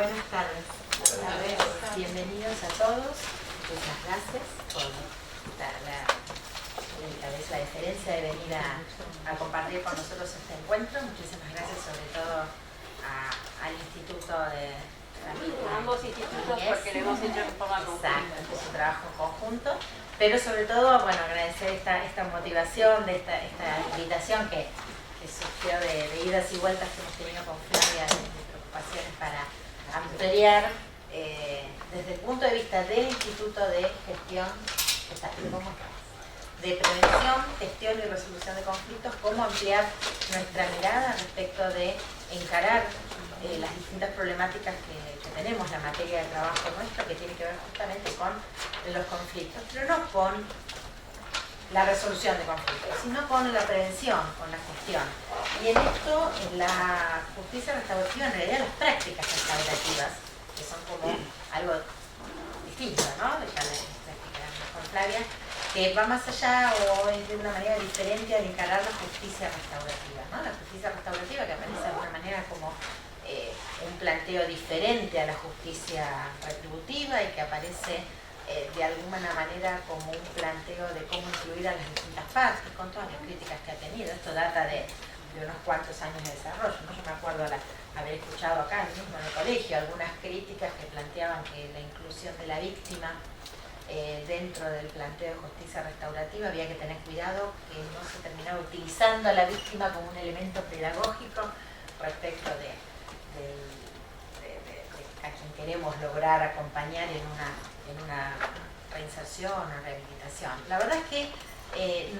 Buenas tardes. Bienvenidos a todos. Muchas gracias por la deferencia de venir a compartir con nosotros este encuentro. Muchísimas gracias sobre todo al Instituto de ambos institutos porque lo hemos hecho en forma conjunta. Exacto, es un trabajo conjunto, pero sobre todo, bueno, agradecer esta motivación, de esta invitación que surgió de idas y vueltas que hemos tenido con Flavia, de preocupaciones para ampliar desde el punto de vista del Instituto de Gestión de Prevención, Gestión y Resolución de Conflictos, cómo ampliar nuestra mirada respecto de encarar las distintas problemáticas que tenemos, la materia de trabajo nuestro, que tiene que ver justamente con los conflictos, pero no con la resolución de conflictos, sino con la prevención, con la gestión. Y en esto, en la justicia restaurativa, en realidad las prácticas restaurativas, que son como algo distinto, ¿no? Ya les explicaremos con Flavia, que va más allá o es de una manera diferente al encarar la justicia restaurativa, ¿no? La justicia restaurativa, que aparece de alguna manera como un planteo diferente a la justicia retributiva y que aparece de alguna manera como un planteo de cómo incluir a las distintas partes, con todas las críticas que ha tenido. Esto data de unos cuantos años de desarrollo, ¿no? Yo me acuerdo haber escuchado acá mismo en el colegio algunas críticas que planteaban que la inclusión de la víctima dentro del planteo de justicia restaurativa había que tener cuidado que no se terminara utilizando a la víctima como un elemento pedagógico respecto de a quien queremos lograr acompañar en una reinserción o rehabilitación. La verdad es que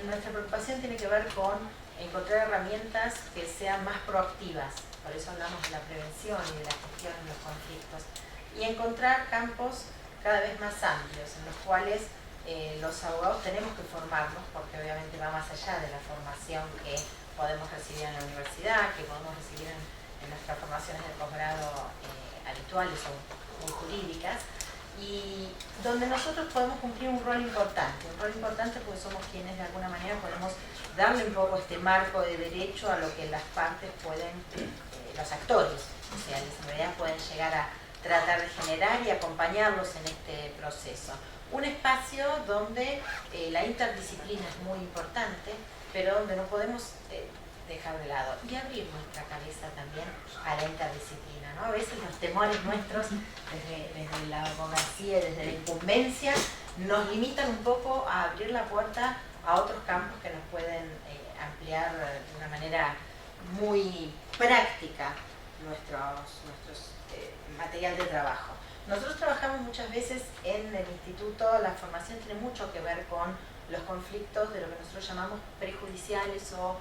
nuestra preocupación tiene que ver con encontrar herramientas que sean más proactivas, por eso hablamos de la prevención y de la gestión de los conflictos, y encontrar campos cada vez más amplios en los cuales los abogados tenemos que formarnos, porque obviamente va más allá de la formación que podemos recibir en la universidad, que podemos recibir en nuestras formaciones de posgrado habituales o muy jurídicas, y donde nosotros podemos cumplir un rol importante porque somos quienes de alguna manera podemos darle un poco este marco de derecho a lo que las partes pueden, los actores sociales en realidad pueden llegar a tratar de generar y acompañarlos en este proceso. Un espacio donde la interdisciplina es muy importante, pero donde no podemos dejar de lado y abrir nuestra cabeza también a la interdisciplina, ¿no? A veces los temores nuestros desde la abogacía y desde la incumbencia nos limitan un poco a abrir la puerta a otros campos que nos pueden ampliar de una manera muy práctica nuestros material de trabajo. Nosotros trabajamos muchas veces en el instituto, la formación tiene mucho que ver con los conflictos de lo que nosotros llamamos prejudiciales o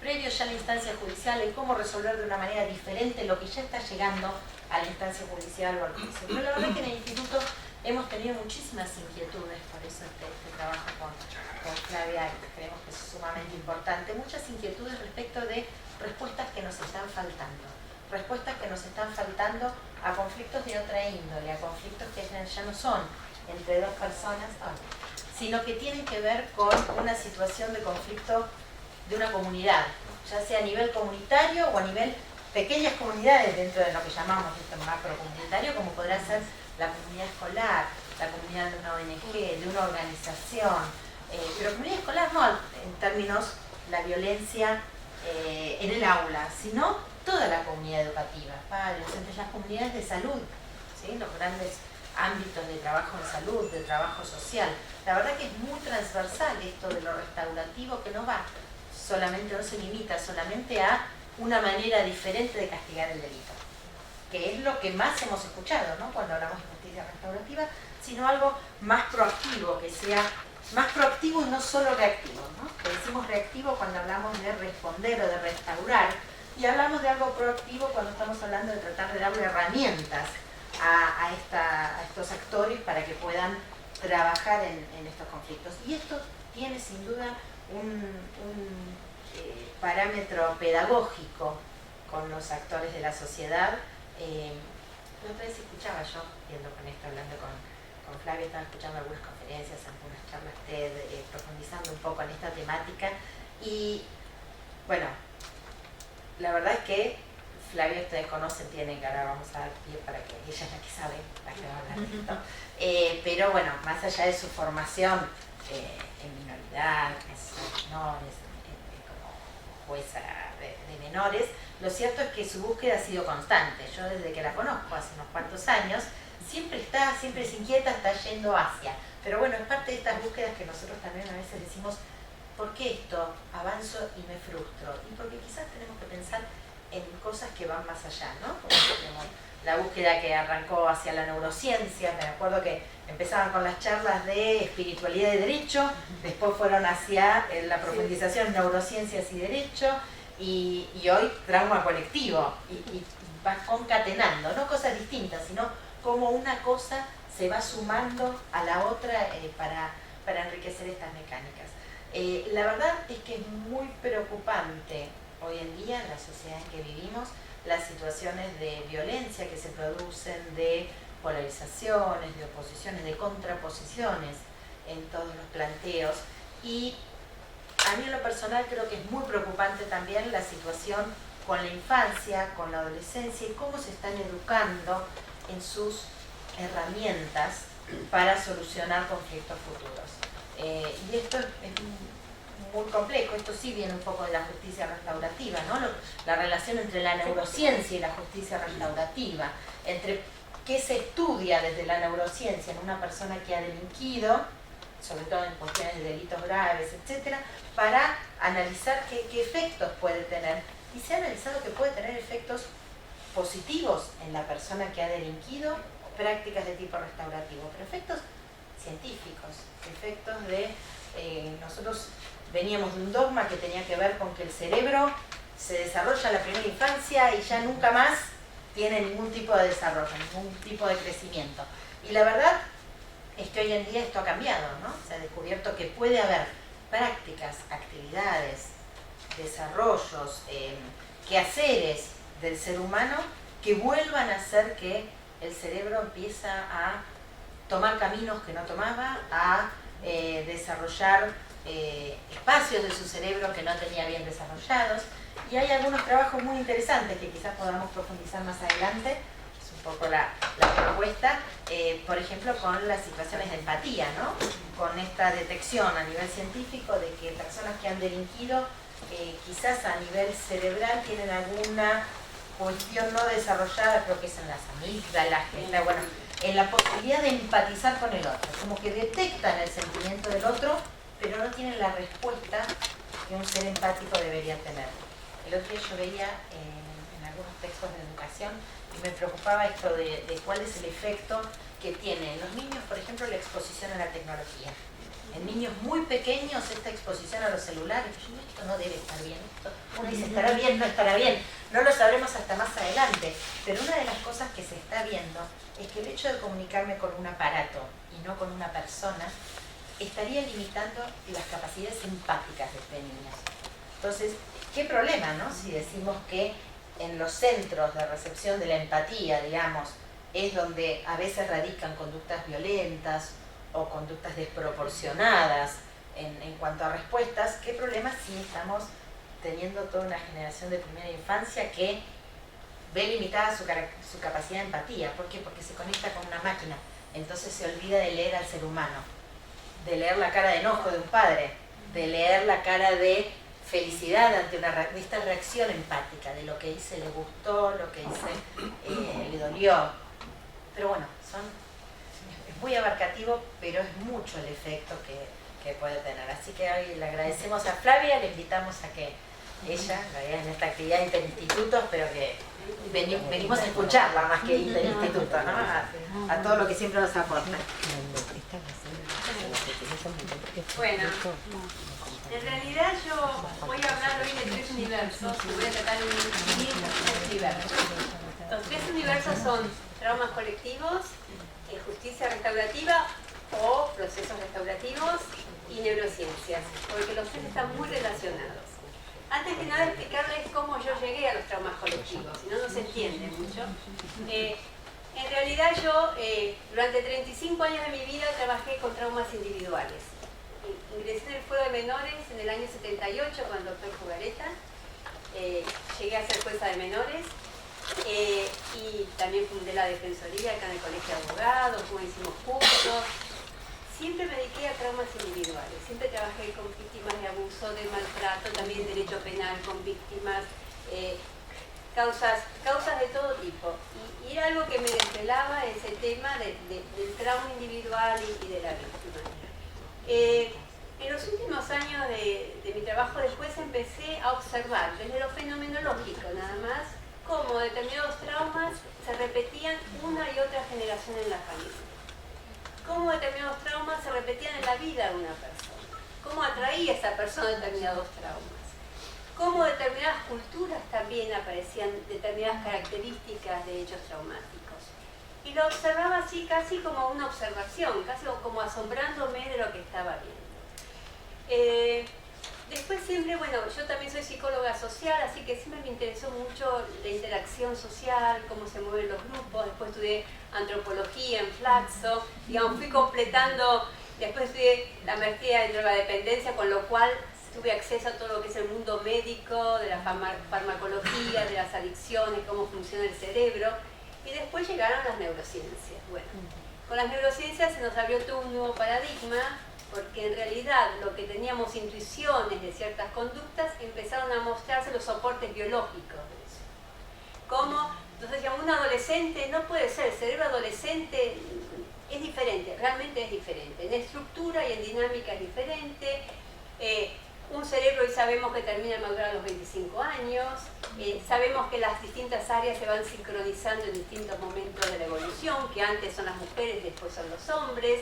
previos ya a la instancia judicial y cómo resolver de una manera diferente lo que ya está llegando a la instancia judicial o al juicio. Pero la verdad es que en el instituto hemos tenido muchísimas inquietudes, por eso este trabajo con Flavia creemos que es sumamente importante, muchas inquietudes respecto de respuestas que nos están faltando a conflictos de otra índole, a conflictos que ya no son entre dos personas, sino que tienen que ver con una situación de conflicto de una comunidad, ya sea a nivel comunitario o a nivel pequeñas comunidades dentro de lo que llamamos esto macrocomunitario, como podrá ser la comunidad escolar, la comunidad de una ONG, de una organización, pero comunidad escolar no en términos de la violencia en el aula, sino toda la comunidad educativa, padres, docentes, las comunidades de salud, ¿sí? Los grandes ámbitos de trabajo en salud, de trabajo social. La verdad que es muy transversal esto de lo restaurativo, que no se limita solamente a una manera diferente de castigar el delito, que es lo que más hemos escuchado, ¿no? Cuando hablamos de justicia restaurativa, sino algo más proactivo, que sea más proactivo y no solo reactivo, ¿no? Que decimos reactivo cuando hablamos de responder o de restaurar, y hablamos de algo proactivo cuando estamos hablando de tratar de darle herramientas a estos actores para que puedan trabajar en estos conflictos. Y esto tiene sin duda un parámetro pedagógico con los actores de la sociedad. La otra vez escuchaba yo, viendo con esto, hablando con Flavia, estaba escuchando algunas conferencias, algunas charlas TED, profundizando un poco en esta temática, y bueno, la verdad es que Flavia, ustedes conocen, tiene, que ahora vamos a dar pie para que ella es la que sabe, la que va a hablar de esto. Pero bueno, más allá de su formación en minoridad, menores, como jueza de menores, lo cierto es que su búsqueda ha sido constante. Yo desde que la conozco, hace unos cuantos años, siempre se inquieta, está yendo hacia. Pero bueno, es parte de estas búsquedas que nosotros también a veces decimos, ¿por qué esto? Avanzo y me frustro. Y porque quizás tenemos que pensar en cosas que van más allá, ¿no? Como la búsqueda que arrancó hacia la neurociencia. Me acuerdo que empezaban con las charlas de espiritualidad y derecho, después fueron hacia la profundización en neurociencias y derecho, y hoy trauma colectivo, y vas concatenando, no cosas distintas, sino como una cosa se va sumando a la otra para enriquecer estas mecánicas. La verdad es que es muy preocupante hoy en día en la sociedad en que vivimos las situaciones de violencia que se producen, de polarizaciones, de oposiciones, de contraposiciones en todos los planteos. Y a mí en lo personal creo que es muy preocupante también la situación con la infancia, con la adolescencia y cómo se están educando en sus herramientas para solucionar conflictos futuros. Y esto es muy complejo, esto sí viene un poco de la justicia restaurativa, ¿no? La relación entre la neurociencia y la justicia restaurativa, entre qué se estudia desde la neurociencia en una persona que ha delinquido, sobre todo en cuestiones de delitos graves, etcétera, para analizar qué efectos puede tener. Y se ha analizado que puede tener efectos positivos en la persona que ha delinquido, prácticas de tipo restaurativo, pero efectos científicos, efectos de... nosotros veníamos de un dogma que tenía que ver con que el cerebro se desarrolla en la primera infancia y ya nunca más tiene ningún tipo de desarrollo, ningún tipo de crecimiento. Y la verdad es que hoy en día esto ha cambiado, ¿no? Se ha descubierto que puede haber prácticas, actividades, desarrollos, quehaceres del ser humano que vuelvan a hacer que el cerebro empieza a tomar caminos que no tomaba, a desarrollar espacios de su cerebro que no tenía bien desarrollados. Y hay algunos trabajos muy interesantes que quizás podamos profundizar más adelante, es un poco la propuesta, por ejemplo con las situaciones de empatía, ¿no? Con esta detección a nivel científico de que personas que han delinquido quizás a nivel cerebral tienen alguna cuestión no desarrollada, creo que es en las amígdalas, bueno, en la posibilidad de empatizar con el otro, como que detectan el sentimiento del otro, pero no tienen la respuesta que un ser empático debería tener. El otro día yo veía en algunos textos de educación y me preocupaba esto de cuál es el efecto que tiene en los niños, por ejemplo, la exposición a la tecnología. En niños muy pequeños esta exposición a los celulares, esto no debe estar bien, uno dice estará bien, no estará bien, no lo sabremos hasta más adelante, pero una de las cosas que se está viendo es que el hecho de comunicarme con un aparato y no con una persona estaría limitando las capacidades empáticas de este niño. Entonces, ¿qué problema, no? Si decimos que en los centros de recepción de la empatía, digamos, es donde a veces radican conductas violentas o conductas desproporcionadas en cuanto a respuestas, ¿qué problema si estamos teniendo toda una generación de primera infancia que ve limitada su capacidad de empatía? ¿Por qué? Porque se conecta con una máquina, entonces se olvida de leer al ser humano, de leer la cara de enojo de un padre, de leer la cara de felicidad ante esta reacción empática, de lo que hice le gustó, lo que hice le dolió. Pero bueno, es muy abarcativo, pero es mucho el efecto que puede tener. Así que hoy le agradecemos a Flavia, le invitamos a que ella, en esta actividad interinstitutos, pero que venimos a escucharla más que interinstitutos, ¿no? A todo lo que siempre nos aporta. Bueno, en realidad yo voy a hablar hoy de 3 universos y voy a tratar de dividir los 3 universos. Los 3 universos son traumas colectivos, justicia restaurativa o procesos restaurativos y neurociencias, porque los 3 están muy relacionados. Antes que nada explicarles cómo yo llegué a los traumas colectivos, si no, no se entiende mucho. En realidad yo durante 35 años de mi vida trabajé con traumas individuales. Ingresé en el fuero de menores en el año 78 con el doctor Jugareta. Llegué a ser jueza de menores y también fundé la Defensoría acá en el Colegio de Abogados, como hicimos cursos. Siempre me dediqué a traumas individuales, siempre trabajé con víctimas de abuso, de maltrato, también derecho penal con víctimas, causas de todo tipo. Y era algo que me desvelaba ese tema del trauma individual y de la víctima. En los últimos años de mi trabajo después empecé a observar, desde lo fenomenológico nada más, cómo determinados traumas se repetían una y otra generación en la familia. Cómo determinados traumas se repetían en la vida de una persona. Cómo atraía a esa persona determinados traumas. Cómo determinadas culturas también aparecían determinadas características de hechos traumáticos. Y lo observaba así casi como una observación, casi como asombrándome de lo que estaba viendo. Después siempre, bueno, yo también soy psicóloga social, así que siempre me interesó mucho la interacción social, cómo se mueven los grupos. Después estudié antropología en Flaxo, digamos, fui completando, después estudié la maestría en drogodependencia, con lo cual tuve acceso a todo lo que es el mundo médico, de la farmacología, de las adicciones, cómo funciona el cerebro. Y después llegaron las neurociencias. Bueno, con las neurociencias se nos abrió todo un nuevo paradigma, porque en realidad lo que teníamos intuiciones de ciertas conductas empezaron a mostrarse los soportes biológicos de eso. Como, entonces decíamos, un adolescente no puede ser, el cerebro adolescente es diferente, realmente es diferente, en estructura y en dinámica es diferente. Un cerebro hoy sabemos que termina de madurar a los 25 años, sabemos que las distintas áreas se van sincronizando en distintos momentos de la evolución, que antes son las mujeres, después son los hombres.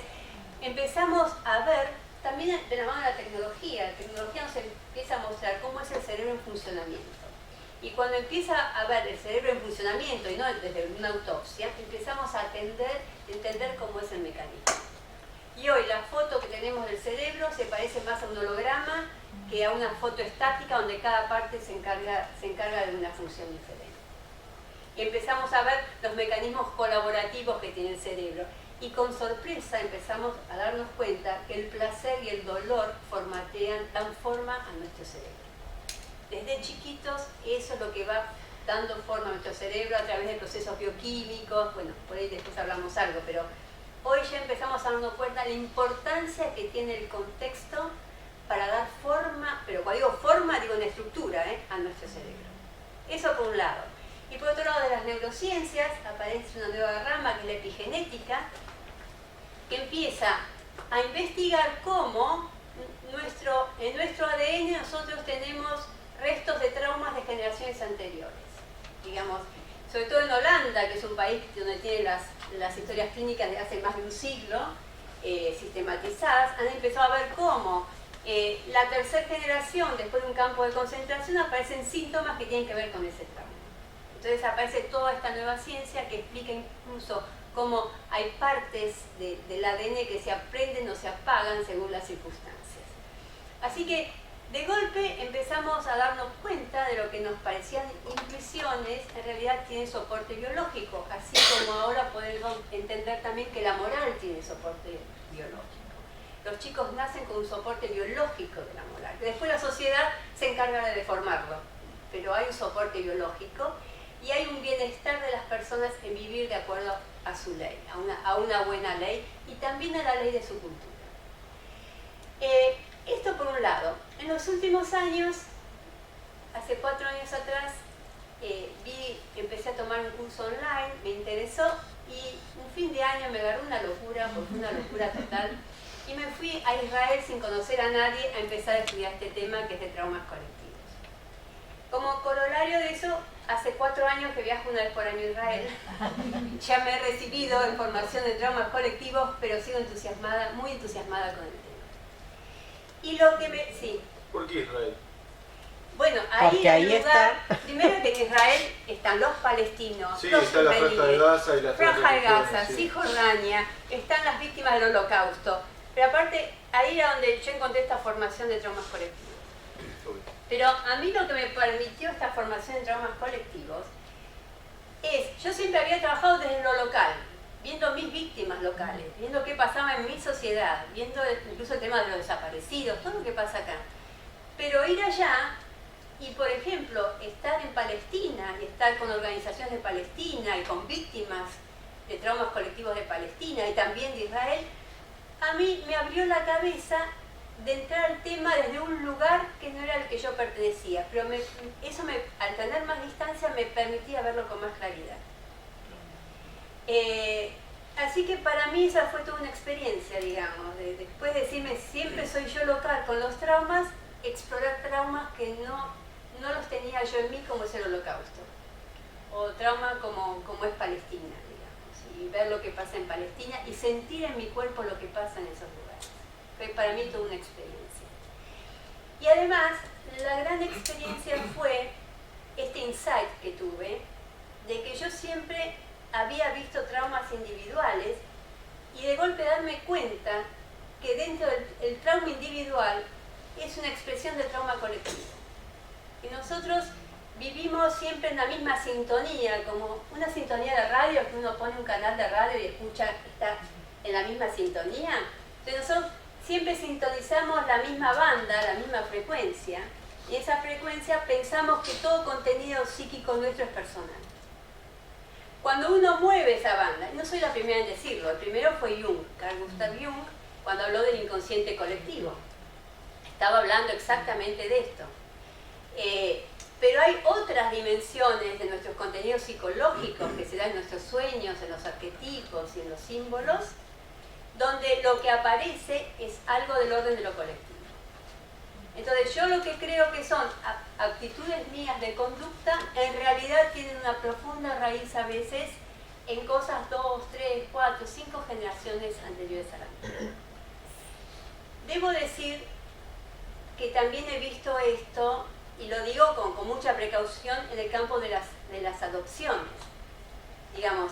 Empezamos a ver, también de la mano de la tecnología nos empieza a mostrar cómo es el cerebro en funcionamiento. Y cuando empieza a ver el cerebro en funcionamiento, y no desde una autopsia, empezamos a entender cómo es el mecanismo. Y hoy la foto que tenemos del cerebro se parece más a un holograma que a una foto estática donde cada parte se encarga de una función diferente. Y empezamos a ver los mecanismos colaborativos que tiene el cerebro. Y con sorpresa empezamos a darnos cuenta que el placer y el dolor dan forma a nuestro cerebro. Desde chiquitos eso es lo que va dando forma a nuestro cerebro a través de procesos bioquímicos. Bueno, por ahí después hablamos algo, pero hoy ya empezamos a darnos cuenta de la importancia que tiene el contexto para dar forma, pero cuando digo forma, digo una estructura, a nuestro cerebro. Eso por un lado. Y por otro lado, de las neurociencias aparece una nueva rama que es la epigenética, que empieza a investigar cómo en nuestro ADN nosotros tenemos restos de traumas de generaciones anteriores. Digamos, sobre todo en Holanda, que es un país donde tiene las historias clínicas de hace más de un siglo, sistematizadas, han empezado a ver cómo la tercera generación, después de un campo de concentración, aparecen síntomas que tienen que ver con ese trauma. Entonces aparece toda esta nueva ciencia que explica incluso cómo hay partes del ADN que se aprenden o se apagan según las circunstancias. Así que de golpe empezamos a darnos cuenta de lo que nos parecían intuiciones, en realidad tienen soporte biológico, así como ahora podemos entender también que la moral tiene soporte biológico. Los chicos nacen con un soporte biológico de la moral, que después la sociedad se encarga de deformarlo, pero hay un soporte biológico y hay un bienestar de las personas en vivir de acuerdo a su ley, a una buena ley y también a la ley de su cultura. Esto por un lado. En los últimos años, hace 4 años atrás, empecé a tomar un curso online, me interesó y un fin de año me agarró una locura, porque fue una locura total, y me fui a Israel sin conocer a nadie a empezar a estudiar este tema que es de traumas colectivos. Como corolario de eso, hace 4 años que viajo una vez por año a Israel. Ya me he recibido en formación de traumas colectivos, pero sigo entusiasmada, muy entusiasmada con el tema. Y lo que sí. ¿Por qué Israel? Bueno, ahí lugar, primero que en Israel están los palestinos, sí, los está la Franja de Gaza y la Franja de Gaza, sí. Cisjordania, están las víctimas del Holocausto. Pero aparte, ahí era donde yo encontré esta formación de traumas colectivos. Pero a mí lo que me permitió esta formación de traumas colectivos es, yo siempre había trabajado desde lo local, viendo mis víctimas locales, viendo qué pasaba en mi sociedad, viendo incluso el tema de los desaparecidos, todo lo que pasa acá. Pero ir allá Y por ejemplo, estar en Palestina y estar con organizaciones de Palestina y con víctimas de traumas colectivos de Palestina y también de Israel, a mí me abrió la cabeza de entrar al tema desde un lugar que no era al que yo pertenecía, pero al tener más distancia me permitía verlo con más claridad. Así que para mí esa fue toda una experiencia, digamos, después de decirme siempre soy yo local con los traumas, explorar traumas que no los tenía yo en mí, como es el Holocausto, o trauma como es Palestina, digamos, y ver lo que pasa en Palestina y sentir en mi cuerpo lo que pasa en esos lugares. Fue para mí toda una experiencia. Y además, la gran experiencia fue este insight que tuve, de que yo siempre había visto traumas individuales y de golpe darme cuenta que dentro del trauma individual es una expresión de trauma colectivo. Y nosotros vivimos siempre en la misma sintonía, como una sintonía de radio, que uno pone un canal de radio y escucha, está en la misma sintonía. Entonces nosotros siempre sintonizamos la misma banda, la misma frecuencia, y esa frecuencia pensamos que todo contenido psíquico nuestro es personal. Cuando uno mueve esa banda, y no soy la primera en decirlo, el primero fue Jung, Carl Gustav Jung, cuando habló del inconsciente colectivo. Estaba hablando exactamente de esto. Pero hay otras dimensiones de nuestros contenidos psicológicos que se dan en nuestros sueños, en los arquetipos y en los símbolos, donde lo que aparece es algo del orden de lo colectivo. Entonces yo lo que creo que son actitudes mías de conducta, en realidad tienen una profunda raíz a veces en cosas 2, 3, 4, 5 generaciones anteriores a la mía. Debo decir que también he visto esto, y lo digo con mucha precaución, en el campo de las adopciones. Digamos,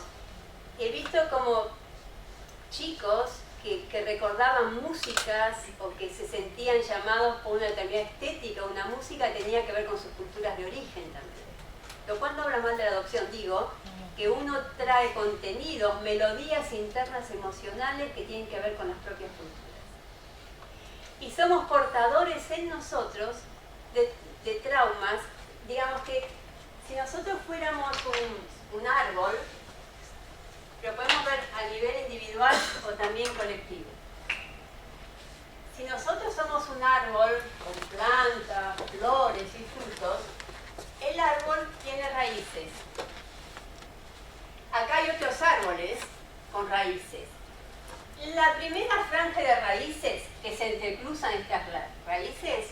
he visto como chicos que recordaban músicas o que se sentían llamados por una determinada estética, una música que tenía que ver con sus culturas de origen también. Lo cual no habla mal de la adopción, digo que uno trae contenidos, melodías internas emocionales que tienen que ver con las propias culturas. Y somos portadores en nosotros de traumas, digamos que si nosotros fuéramos un árbol, lo podemos ver a nivel individual o también colectivo. Si nosotros somos un árbol con plantas, flores y frutos, el árbol tiene raíces. Acá hay otros árboles con raíces. La primera franja de raíces que se entrecruzan estas raíces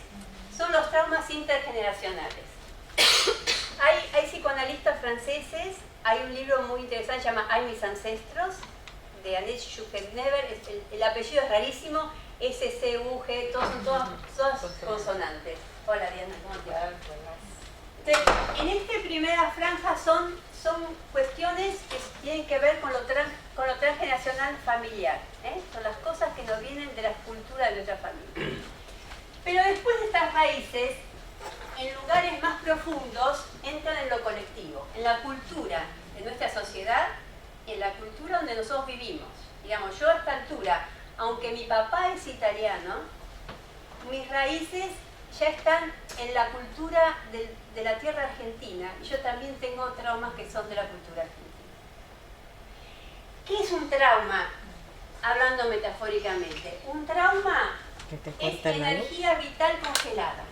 son los traumas intergeneracionales. Hay psicoanalistas franceses, hay un libro muy interesante, se llama Ay, mis ancestros, de Annette Schuchennever, el apellido es rarísimo, S-C-U-G, son todas consonantes. Hola Diana, ¿cómo te va? Entonces, en esta primera franja son cuestiones que tienen que ver con lo transgeneracional familiar, son las cosas que nos vienen de la cultura de nuestra familia. Pero después de estas raíces, en lugares más profundos, entran en lo colectivo, en la cultura de nuestra sociedad, en la cultura donde nosotros vivimos. Digamos, yo a esta altura, aunque mi papá es italiano, mis raíces ya están en la cultura de la tierra argentina, y yo también tengo traumas que son de la cultura argentina. ¿Qué es un trauma? Hablando metafóricamente, un trauma es energía vital congelada.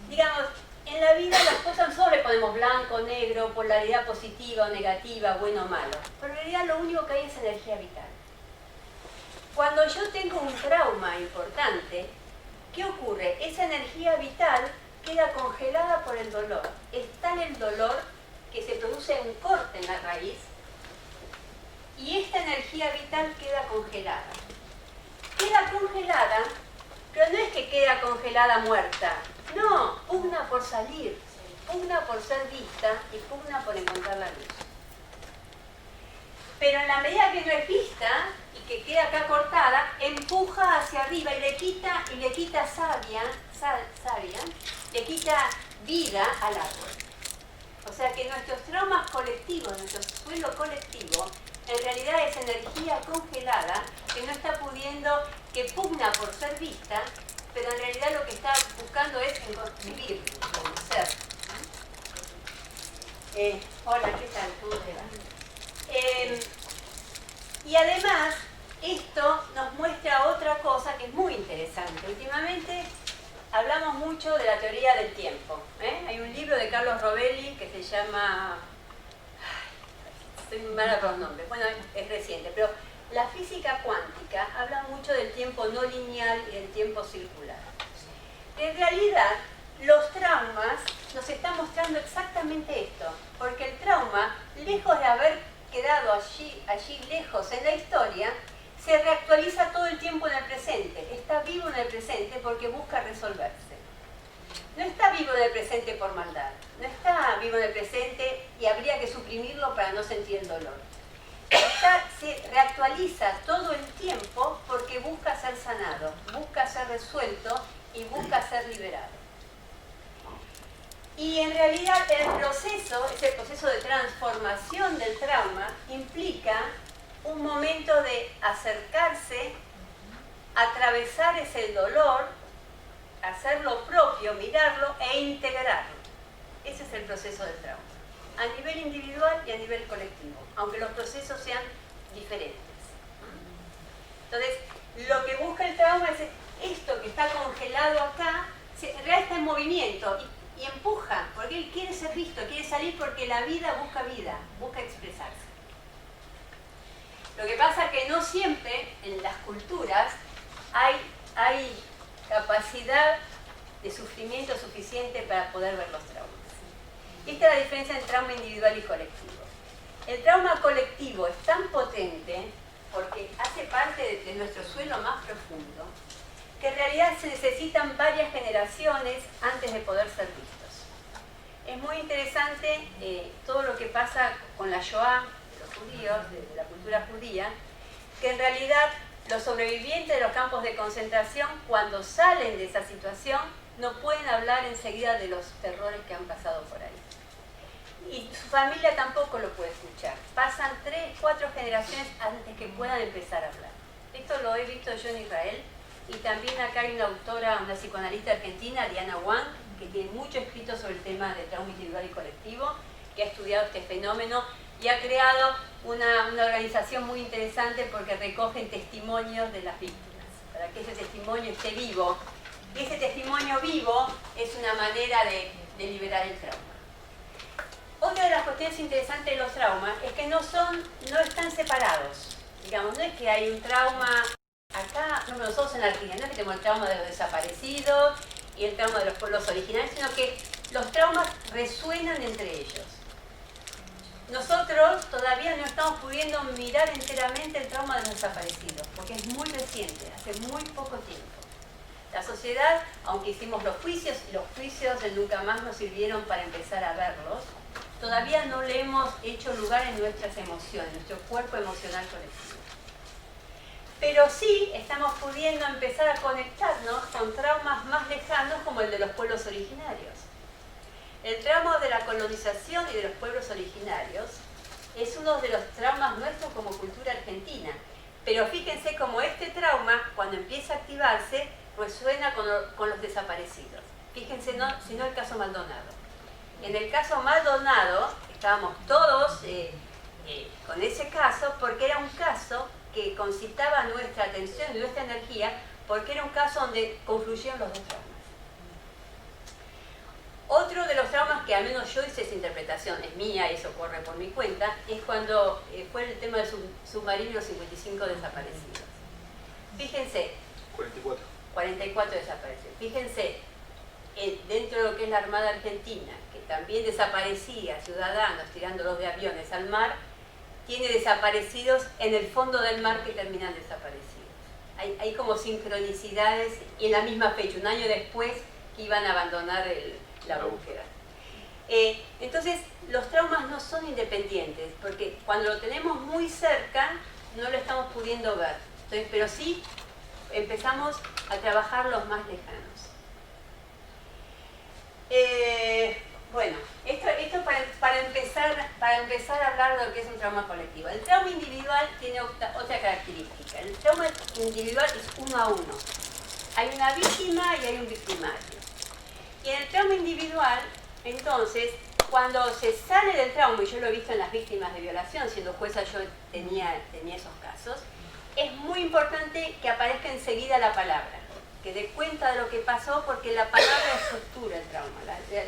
Digamos, en la vida las cosas no le ponemos blanco, negro, polaridad positiva o negativa, bueno o malo. Pero en realidad lo único que hay es energía vital. Cuando yo tengo un trauma importante, ¿qué ocurre? Esa energía vital queda congelada por el dolor. Es tal el dolor que se produce un corte en la raíz y esta energía vital queda congelada. Queda congelada, pero no es que queda congelada muerta. No, pugna por salir, pugna por ser vista y pugna por encontrar la luz. Pero en la medida que no es vista y que queda acá cortada, empuja hacia arriba y le quita savia, le quita vida al árbol. O sea que nuestros traumas colectivos, nuestro suelo colectivo, en realidad es energía congelada que no está pudiendo, que pugna por ser vista, pero en realidad lo que está buscando es vivir, conocer. Hola, ¿qué tal? ¿Cómo te va? Y además, esto nos muestra otra cosa que es muy interesante. Últimamente hablamos mucho de la teoría del tiempo. Hay un libro de Carlos Rovelli que se llama... Estoy muy mala con los nombres. Bueno, es reciente, pero la física cuántica habla mucho del tiempo no lineal y del tiempo circular. En realidad, los traumas nos están mostrando exactamente esto, porque el trauma, lejos de haber quedado allí lejos en la historia, se reactualiza todo el tiempo en el presente, está vivo en el presente porque busca resolverse. No está vivo en el presente por maldad, no está vivo en el presente y habría que suprimirlo para no sentir el dolor. Se reactualiza todo el tiempo porque busca ser sanado, busca ser resuelto y busca ser liberado. Y en realidad el proceso, ese proceso de transformación del trauma, implica un momento de acercarse, atravesar ese dolor, hacer lo propio, mirarlo e integrarlo. Ese es el proceso del trauma, a nivel individual y a nivel colectivo, aunque los procesos sean diferentes. Entonces, lo que busca el trauma es esto que está congelado acá, en realidad está en movimiento y empuja, porque él quiere ser visto, quiere salir porque la vida, busca expresarse. Lo que pasa es que no siempre en las culturas hay capacidad de sufrimiento suficiente para poder ver los traumas. Esta es la diferencia entre trauma individual y colectivo. El trauma colectivo es tan potente porque hace parte de nuestro suelo más profundo que en realidad se necesitan varias generaciones antes de poder ser vistos. Es muy interesante todo lo que pasa con la Shoah, de los judíos, de la cultura judía, que en realidad los sobrevivientes de los campos de concentración, cuando salen de esa situación, no pueden hablar enseguida de los terrores que han pasado por ahí. Y su familia tampoco lo puede escuchar. Pasan 3, 4 generaciones antes que puedan empezar a hablar. Esto lo he visto yo en Israel. Y también acá hay una autora, una psicoanalista argentina, Diana Wang, que tiene mucho escrito sobre el tema de trauma individual y colectivo, que ha estudiado este fenómeno y ha creado una organización muy interesante porque recogen testimonios de las víctimas, para que ese testimonio esté vivo. Y ese testimonio vivo es una manera de liberar el trauma. Otra de las cuestiones interesantes de los traumas es que no están separados. Digamos, no es que hay un trauma acá, no, nosotros en Argentina, no es que tenemos el trauma de los desaparecidos y el trauma de los pueblos originarios, sino que los traumas resuenan entre ellos. Nosotros todavía no estamos pudiendo mirar enteramente el trauma de los desaparecidos, porque es muy reciente, hace muy poco tiempo. La sociedad, aunque hicimos los juicios, y los juicios de nunca más nos sirvieron para empezar a verlos, todavía no le hemos hecho lugar en nuestras emociones, nuestro cuerpo emocional colectivo. Pero sí estamos pudiendo empezar a conectarnos con traumas más lejanos como el de los pueblos originarios. El trauma de la colonización y de los pueblos originarios es uno de los traumas nuestros como cultura argentina. Pero fíjense cómo este trauma, cuando empieza a activarse, resuena con los desaparecidos. Fíjense, si no el caso Maldonado. En el caso Maldonado, estábamos todos con ese caso porque era un caso que concitaba nuestra atención y nuestra energía porque era un caso donde confluyeron los dos traumas. Otro de los traumas que al menos yo hice esa interpretación, es mía y eso corre por mi cuenta, es cuando fue el tema del submarino 55 desaparecidos. Fíjense. 44 desaparecidos. Fíjense, dentro de lo que es la Armada Argentina, que también desaparecía ciudadanos tirándolos de aviones al mar, tiene desaparecidos en el fondo del mar que terminan desaparecidos. Hay como sincronicidades y en la misma fecha, un año después que iban a abandonar la búsqueda. Entonces, los traumas no son independientes, porque cuando lo tenemos muy cerca, no lo estamos pudiendo ver. Entonces, pero sí empezamos a trabajar los más lejanos. Bueno, esto para empezar a hablar de lo que es un trauma colectivo. El trauma individual tiene otra característica. El trauma individual es uno a uno. hay una víctima y hay un victimario. Y en el trauma individual, entonces, cuando se sale del trauma, y yo lo he visto en las víctimas de violación, siendo jueza yo tenía esos casos, es muy importante que aparezca enseguida la palabra, que dé cuenta de lo que pasó, porque la palabra estructura el trauma.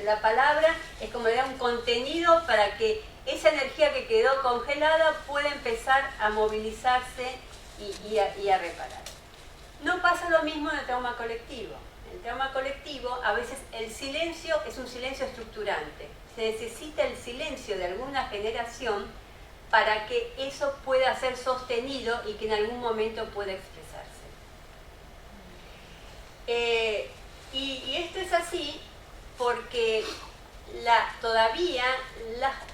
La palabra es como le da un contenido para que esa energía que quedó congelada pueda empezar a movilizarse y a reparar. No pasa lo mismo en el trauma colectivo. En el trauma colectivo, a veces el silencio es un silencio estructurante. Se necesita el silencio de alguna generación para que eso pueda ser sostenido y que en algún momento pueda expresarse. Y esto es así porque todavía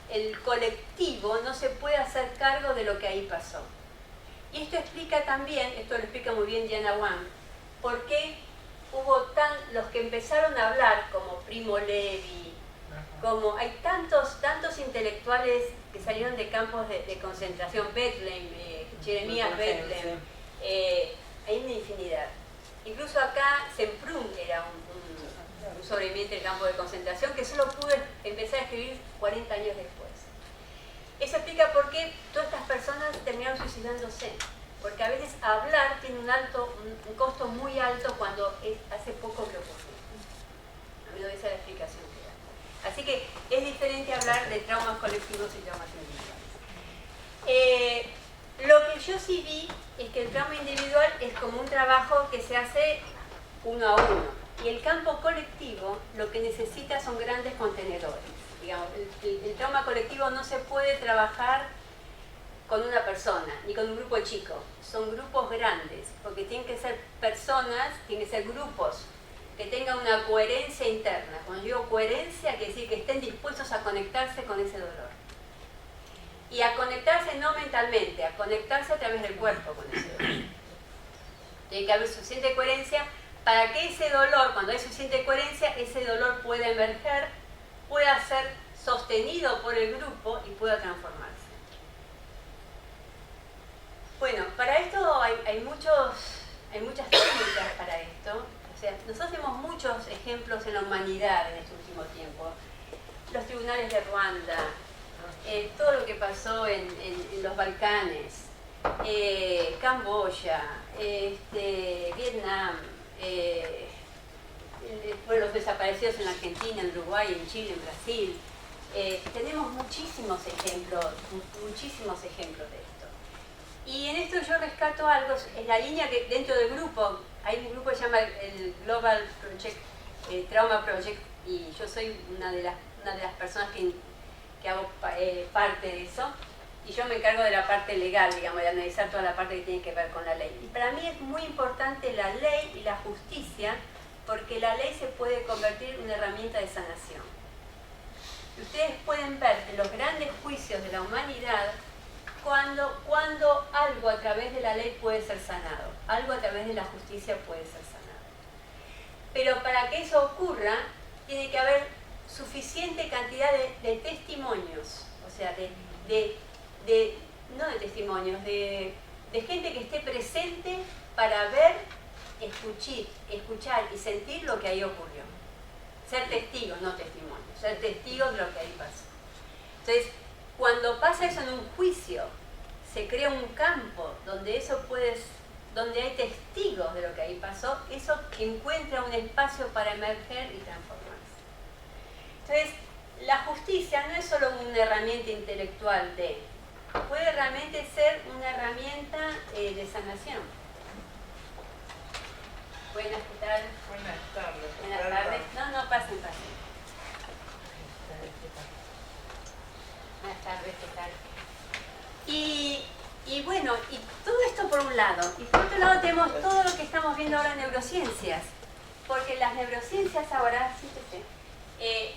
el colectivo no se puede hacer cargo de lo que ahí pasó. Y esto explica también, esto lo explica muy bien Diana Wang, por qué hubo los que empezaron a hablar, como Primo Levi, como hay tantos intelectuales que salieron de campos de concentración, Bethlehem, Jeremías Bethlehem, hay una infinidad. Incluso acá Semprún era un sobreviviente del campo de concentración que solo pudo empezar a escribir 40 años después. Eso explica por qué todas estas personas terminaron suicidándose. Porque a veces hablar tiene un costo muy alto cuando hace poco que ocurrió. A mí no esa es la explicación que da. Así que es diferente hablar de traumas colectivos y traumas individuales. Lo que yo sí vi es que el trauma individual es como un trabajo que se hace uno a uno. Y el campo colectivo lo que necesita son grandes contenedores. Digamos, el trauma colectivo no se puede trabajar con una persona, ni con un grupo chico. Son grupos grandes, porque tienen que ser personas, tienen que ser grupos que tengan una coherencia interna. Cuando digo coherencia, quiere decir que estén dispuestos a conectarse con ese dolor. Y a conectarse no mentalmente, a conectarse a través del cuerpo con ese dolor. Tiene que haber suficiente coherencia para que ese dolor, cuando hay suficiente coherencia, ese dolor pueda emerger, pueda ser sostenido por el grupo y pueda transformarse. Bueno, para esto hay muchas técnicas para esto. O sea, nosotros tenemos muchos ejemplos en la humanidad en este último tiempo. Los tribunales de Ruanda, todo lo que pasó en los Balcanes, Camboya, Vietnam, los desaparecidos en Argentina, en Uruguay, en Chile, en Brasil. Tenemos muchísimos ejemplos de esto. Y en esto yo rescato algo, es la línea que dentro del grupo, hay un grupo que se llama el Global Project, Trauma Project, y yo soy una de las personas que hago parte de eso, y yo me encargo de la parte legal, digamos, de analizar toda la parte que tiene que ver con la ley. Y para mí es muy importante la ley y la justicia, porque la ley se puede convertir en una herramienta de sanación. Y ustedes pueden ver en los grandes juicios de la humanidad cuando algo a través de la ley puede ser sanado, algo a través de la justicia puede ser sanado. Pero para que eso ocurra, tiene que haber suficiente cantidad de testimonios, o sea, no de testimonios, de gente que esté presente para ver, escuchar y sentir lo que ahí ocurrió. Ser testigos, no testimonios, ser testigos de lo que ahí pasó. Entonces, cuando pasa eso en un juicio, se crea un campo donde donde hay testigos de lo que ahí pasó, eso encuentra un espacio para emerger y transformarse. Entonces, la justicia no es solo una herramienta intelectual puede realmente ser una herramienta de sanación. Buenas, ¿qué tal? Buenas tardes. Buenas tardes. No, pasen. Buenas tardes, ¿qué tal? Y bueno, y todo esto por un lado. Y por otro lado tenemos todo lo que estamos viendo ahora en neurociencias. Porque las neurociencias ahora,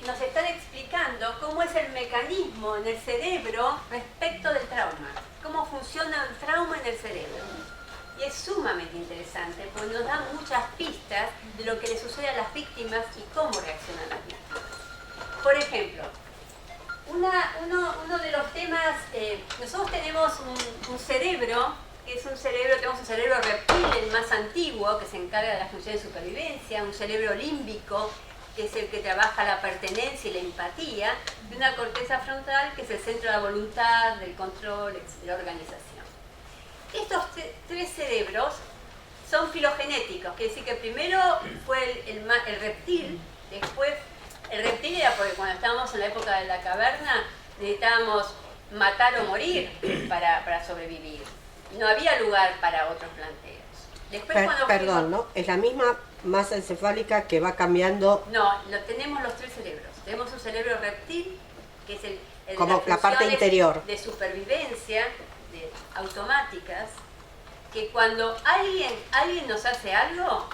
nos están explicando cómo es el mecanismo en el cerebro respecto del trauma. Cómo funciona el trauma en el cerebro. Y es sumamente interesante, porque nos da muchas pistas de lo que le sucede a las víctimas y cómo reaccionan las víctimas. Por ejemplo, uno de los temas, nosotros tenemos un cerebro que es un cerebro, tenemos un cerebro reptil, el más antiguo, que se encarga de las funciones de supervivencia, un cerebro límbico, que es el que trabaja la pertenencia y la empatía, y una corteza frontal, que es el centro de la voluntad, del control, de la organización. Estos tres cerebros son filogenéticos, quiere decir que primero fue el reptil, después el reptil era porque cuando estábamos en la época de la caverna necesitábamos matar o morir para sobrevivir. No había lugar para otros planteos. Después, Perdón, ¿no? Es la misma masa encefálica que va cambiando. No, tenemos los tres cerebros. Tenemos un cerebro reptil, que es el como de las la parte interior de supervivencia, automáticas, que cuando alguien nos hace algo,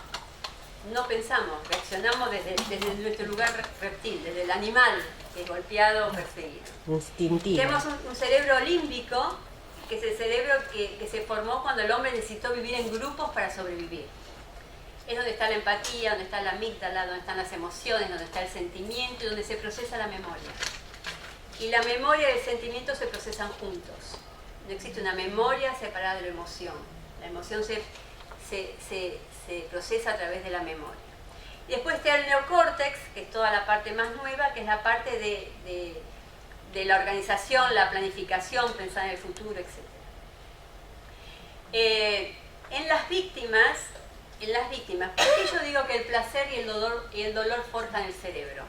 no pensamos, reaccionamos desde nuestro lugar reptil, desde el animal que es golpeado o perseguido. instintivo. Tenemos un cerebro límbico, que es el cerebro que se formó cuando el hombre necesitó vivir en grupos para sobrevivir. Es donde está la empatía, donde está la amígdala, donde están las emociones, donde está el sentimiento y donde se procesa la memoria. Y la memoria y el sentimiento se procesan juntos. No existe una memoria separada de la emoción. La emoción se procesa a través de la memoria. Y después está el neocórtex, que es toda la parte más nueva, que es la parte de la organización, la planificación, pensar en el futuro, etc. En las víctimas, ¿por qué yo digo que el placer y el dolor forjan el cerebro?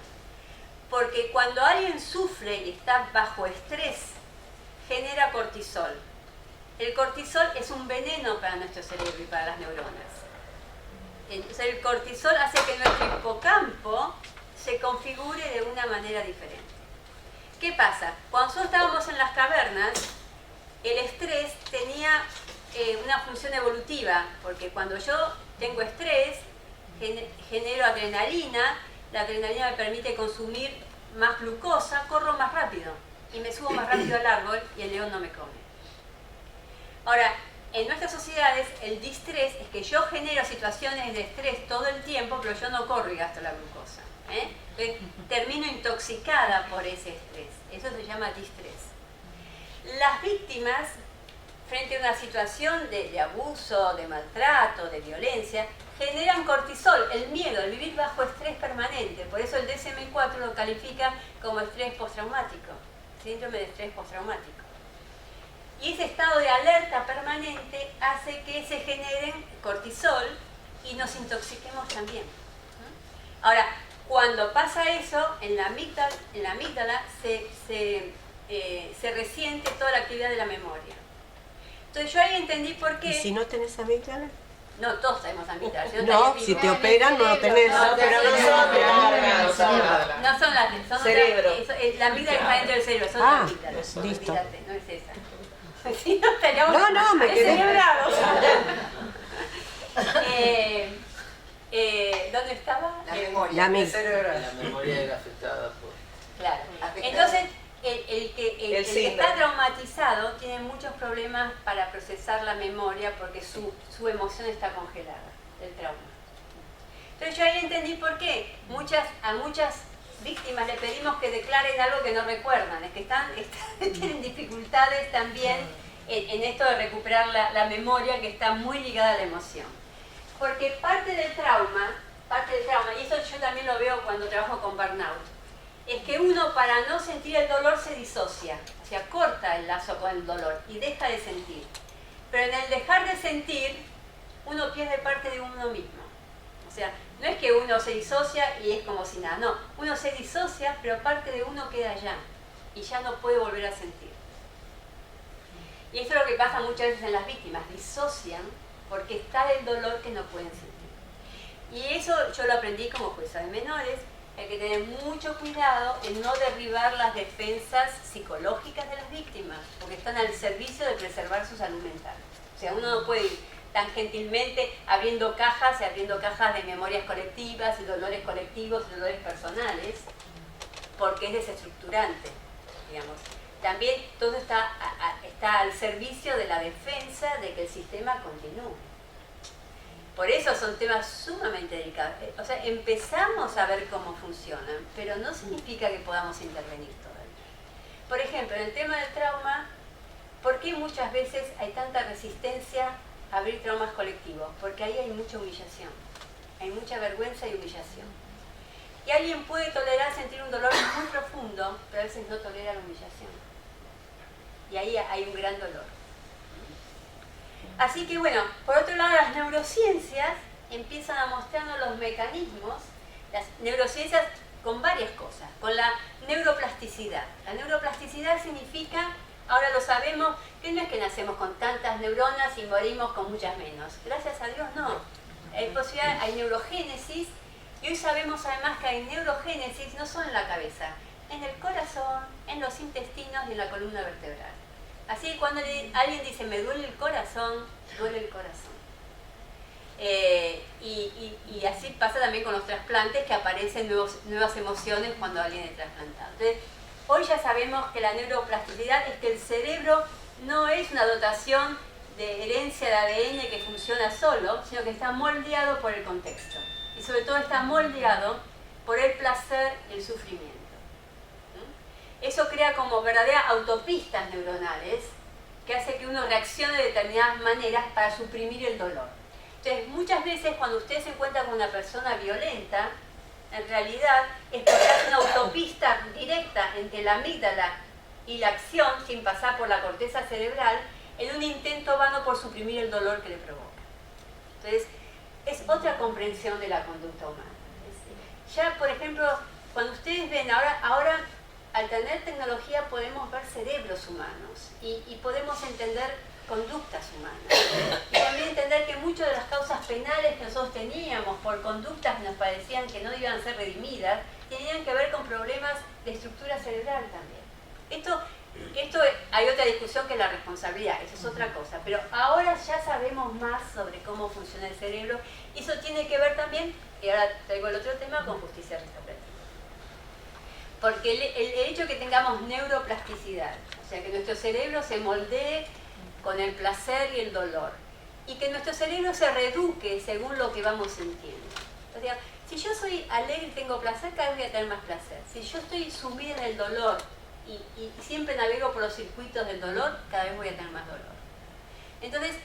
Porque cuando alguien sufre y está bajo estrés, genera cortisol. El cortisol es un veneno para nuestro cerebro y para las neuronas. Entonces el cortisol hace que nuestro hipocampo se configure de una manera diferente. ¿Qué pasa? Cuando nosotros estábamos en las cavernas, el estrés tenía una función evolutiva, porque cuando yo tengo estrés, genero adrenalina, la adrenalina me permite consumir más glucosa, corro más rápido y me subo más rápido al árbol y el león no me come. Ahora, en nuestras sociedades el distrés es que yo genero situaciones de estrés todo el tiempo, pero yo no corro y gasto la glucosa. Entonces, termino intoxicada por ese estrés. Eso se llama distrés. Las víctimas, frente a una situación de abuso, de maltrato, de violencia, generan cortisol, el miedo, el vivir bajo estrés permanente. Por eso el DSM-4 lo califica como estrés postraumático, síndrome de estrés postraumático. Y ese estado de alerta permanente hace que se generen cortisol y nos intoxiquemos también. Ahora, cuando pasa eso, en la amígdala se resiente toda la actividad de la memoria. Entonces yo ahí entendí por qué... ¿Y si no tenés amígdala? No, todos tenemos amígdalas. No, si te operan no lo tenés. No, pero no son no son las son cerebro. La amígdala está dentro del cerebro, son las amígdalas. Listo. Olvídate, no es esa. Si no, estaríamos No, me quedé. descerebrados. ¿Dónde estaba? La memoria. La el mente. cerebro. La memoria era afectada por... Claro. Afectado. Entonces, el que síndrome. está traumatizado tiene muchos problemas para procesar la memoria porque su emoción está congelada, el trauma. Entonces yo ahí entendí por qué a muchas víctimas le pedimos que declaren algo que no recuerdan, es que tienen dificultades también en esto de recuperar la memoria que está muy ligada a la emoción. Porque parte del trauma, y eso yo también lo veo cuando trabajo con burnout, es que uno para no sentir el dolor se disocia, o sea, corta el lazo con el dolor y deja de sentir. Pero en el dejar de sentir, uno pierde parte de uno mismo. O sea, no es que uno se disocia y es como si nada, no. Uno se disocia, pero parte de uno queda allá y ya no puede volver a sentir. Y esto es lo que pasa muchas veces en las víctimas, disocian porque está el dolor que no pueden sentir. Y eso yo lo aprendí como jueza de menores. Hay que tener mucho cuidado en no derribar las defensas psicológicas de las víctimas, porque están al servicio de preservar su salud mental. O sea, uno no puede ir tan gentilmente abriendo cajas de memorias colectivas y dolores colectivos y dolores personales, porque es desestructurante, digamos. También todo está al servicio de la defensa de que el sistema continúe. Por eso son temas sumamente delicados. O sea, empezamos a ver cómo funcionan, pero no significa que podamos intervenir todavía. Por ejemplo, en el tema del trauma, ¿Por qué muchas veces hay tanta resistencia a abrir traumas colectivos? Porque ahí hay mucha humillación, hay mucha vergüenza y humillación. Y alguien puede tolerar sentir un dolor muy profundo, pero a veces no tolera la humillación. Y ahí hay un gran dolor. Así que bueno, por otro lado, las neurociencias empiezan a mostrarnos los mecanismos, las neurociencias con varias cosas, con la neuroplasticidad. La neuroplasticidad significa, ahora lo sabemos, que no es que nacemos con tantas neuronas y morimos con muchas menos. Gracias a Dios no. Hay neurogénesis, y hoy sabemos además que hay neurogénesis no solo en la cabeza, en el corazón, en los intestinos y en la columna vertebral. Así que cuando alguien dice me duele el corazón, duele el corazón. Y así pasa también con los trasplantes, que aparecen nuevas emociones cuando alguien es trasplantado. Entonces, hoy ya sabemos que la neuroplasticidad es que el cerebro no es una dotación de herencia de ADN que funciona solo, sino que está moldeado por el contexto. Y sobre todo está moldeado por el placer y el sufrimiento. Eso crea como verdaderas autopistas neuronales que hace que uno reaccione de determinadas maneras para suprimir el dolor. Entonces, muchas veces cuando usted se encuentra con una persona violenta, en realidad es porque hace una autopista directa entre la amígdala y la acción, sin pasar por la corteza cerebral, en un intento vano por suprimir el dolor que le provoca. Entonces, es otra comprensión de la conducta humana. Ya, por ejemplo, cuando ustedes ven, ahora al tener tecnología podemos ver cerebros humanos y podemos entender conductas humanas. Y también entender que muchas de las causas penales que nosotros teníamos por conductas que nos parecían que no iban a ser redimidas, tenían que ver con problemas de estructura cerebral también. Esto hay otra discusión que es la responsabilidad, eso es otra cosa, pero ahora ya sabemos más sobre cómo funciona el cerebro y eso tiene que ver también, y ahora traigo el otro tema, con justicia restaurativa. Porque el hecho de que tengamos neuroplasticidad, o sea, que nuestro cerebro se moldee con el placer y el dolor, y que nuestro cerebro se reeduque según lo que vamos sintiendo. O sea, si yo soy alegre y tengo placer, cada vez voy a tener más placer. Si yo estoy sumida en el dolor y siempre navego por los circuitos del dolor, cada vez voy a tener más dolor. Entonces,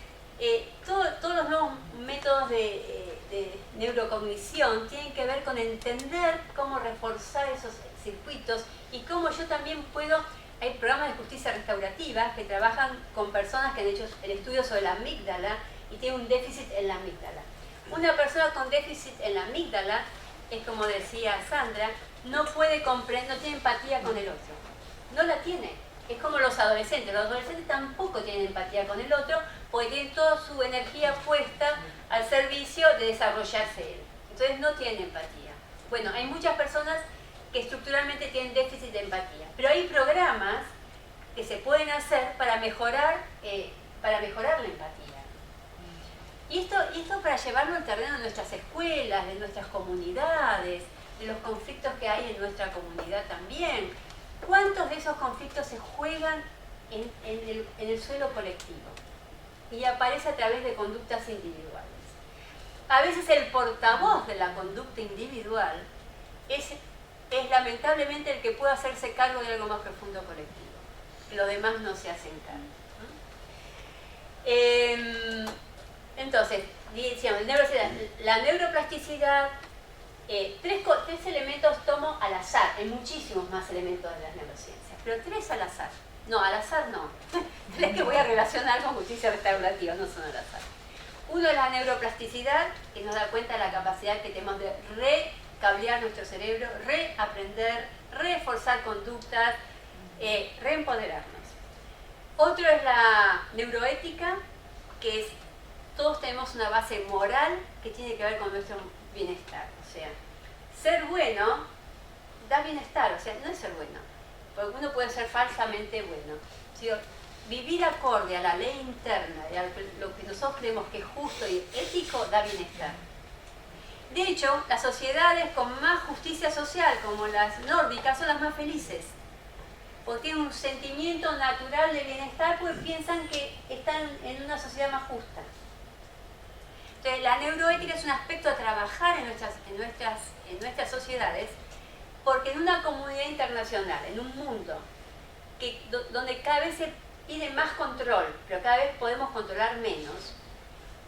todos los nuevos métodos de neurocognición tienen que ver con entender cómo reforzar esos circuitos y cómo yo también puedo. Hay programas de justicia restaurativa que trabajan con personas que han hecho el estudio sobre la amígdala y tienen un déficit en la amígdala. Una persona con déficit en la amígdala es, como decía Sandra, no puede comprender, no tiene empatía con el otro. No la tiene. Es como los adolescentes. Los adolescentes tampoco tienen empatía con el otro porque tienen toda su energía puesta al servicio de desarrollarse él. Entonces no tienen empatía. Bueno, hay muchas personas que estructuralmente tienen déficit de empatía. Pero hay programas que se pueden hacer para mejorar la empatía. Y esto para llevarlo al terreno de nuestras escuelas, de nuestras comunidades, de los conflictos que hay en nuestra comunidad también. ¿Cuántos de esos conflictos se juegan en el suelo colectivo? Y aparece a través de conductas individuales. A veces el portavoz de la conducta individual es lamentablemente el que puede hacerse cargo de algo más profundo colectivo. Los demás no se hacen cargo. Entonces, decíamos, la neuroplasticidad, tres elementos tomo al azar, hay muchísimos más elementos de las neurociencias, pero 3 al azar. No, al azar no. 3 que voy a relacionar con justicia restaurativa, no son al azar. Uno es la neuroplasticidad, que nos da cuenta de la capacidad que tenemos de recablear nuestro cerebro, reaprender, reforzar conductas, reempoderarnos. Otro es la neuroética, que es, todos tenemos una base moral que tiene que ver con nuestro bienestar. O sea, ser bueno da bienestar, o sea, no es ser bueno, porque uno puede ser falsamente bueno. Sino vivir acorde a la ley interna, y a lo que nosotros creemos que es justo y ético, da bienestar. De hecho, las sociedades con más justicia social, como las nórdicas, son las más felices, porque tienen un sentimiento natural de bienestar, porque piensan que están en una sociedad más justa. Entonces, la neuroética es un aspecto a trabajar en nuestras sociedades, porque en una comunidad internacional, en un mundo donde cada vez y de más control, pero cada vez podemos controlar menos.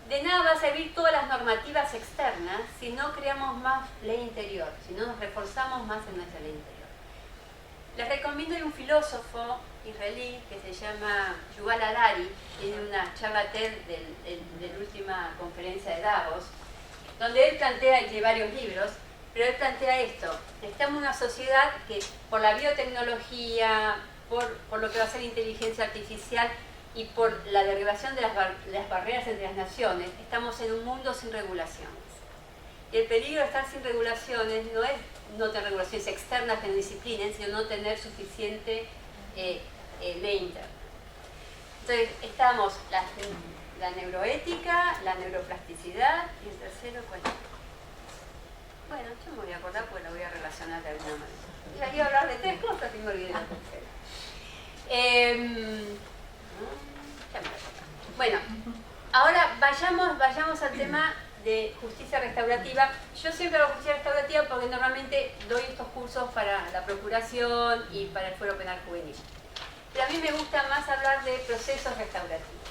De nada va a servir todas las normativas externas si no creamos más ley interior, si no nos reforzamos más en nuestra ley interior. Les recomiendo un filósofo israelí que se llama Yuval Harari, tiene una charla TED de la última conferencia de Davos, donde él plantea, y tiene varios libros, pero él plantea esto: estamos en una sociedad que por la biotecnología, por lo que va a ser inteligencia artificial y por la derribación de las barreras entre las naciones, estamos en un mundo sin regulaciones. Y el peligro de estar sin regulaciones no es no tener regulaciones externas que nos disciplinen, sino no tener suficiente ley interna. Entonces, estamos la neuroética, la neuroplasticidad y el tercero, ¿cuál es? Bueno, yo me voy a acordar porque lo voy a relacionar de alguna manera. Iba a hablar de 3 cosas y me olvidé la tercera. Ya me acuerdo. Bueno, ahora vayamos al tema de justicia restaurativa. Yo siempre hago justicia restaurativa porque normalmente doy estos cursos para la procuración y para el fuero penal juvenil. Pero a mí me gusta más hablar de procesos restaurativos.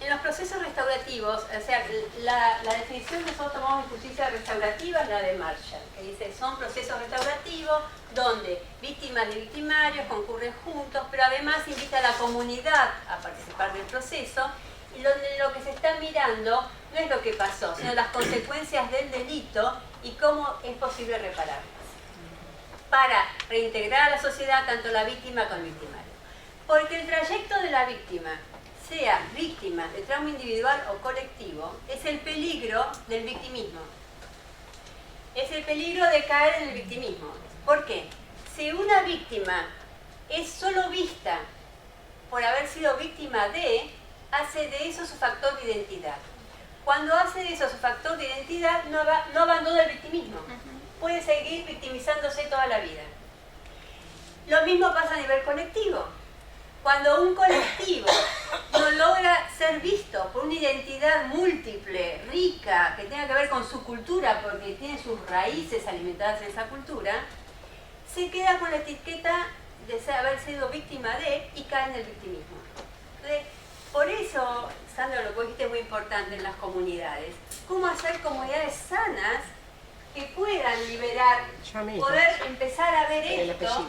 En los procesos restaurativos, o sea, la definición que nosotros tomamos en justicia restaurativa es la de Marshall, que dice son procesos restaurativos donde víctimas y victimarios concurren juntos, pero además invita a la comunidad a participar del proceso, y donde lo que se está mirando no es lo que pasó, sino las consecuencias del delito y cómo es posible repararlas, para reintegrar a la sociedad tanto la víctima como el victimario. Porque el trayecto de la víctima, sea víctima de trauma individual o colectivo, es el peligro del victimismo. Es el peligro de caer en el victimismo. ¿Por qué? Si una víctima es solo vista por haber sido víctima de, hace de eso su factor de identidad. Cuando hace de eso su factor de identidad, no abandona el victimismo. Puede seguir victimizándose toda la vida. Lo mismo pasa a nivel colectivo. Cuando un colectivo no logra ser visto por una identidad múltiple, rica, que tenga que ver con su cultura, porque tiene sus raíces alimentadas en esa cultura, se queda con la etiqueta de haber sido víctima de y cae en el victimismo. Entonces, por eso, Sandra, lo que dijiste es muy importante en las comunidades. ¿Cómo hacer comunidades sanas que puedan liberar, poder empezar a ver esto,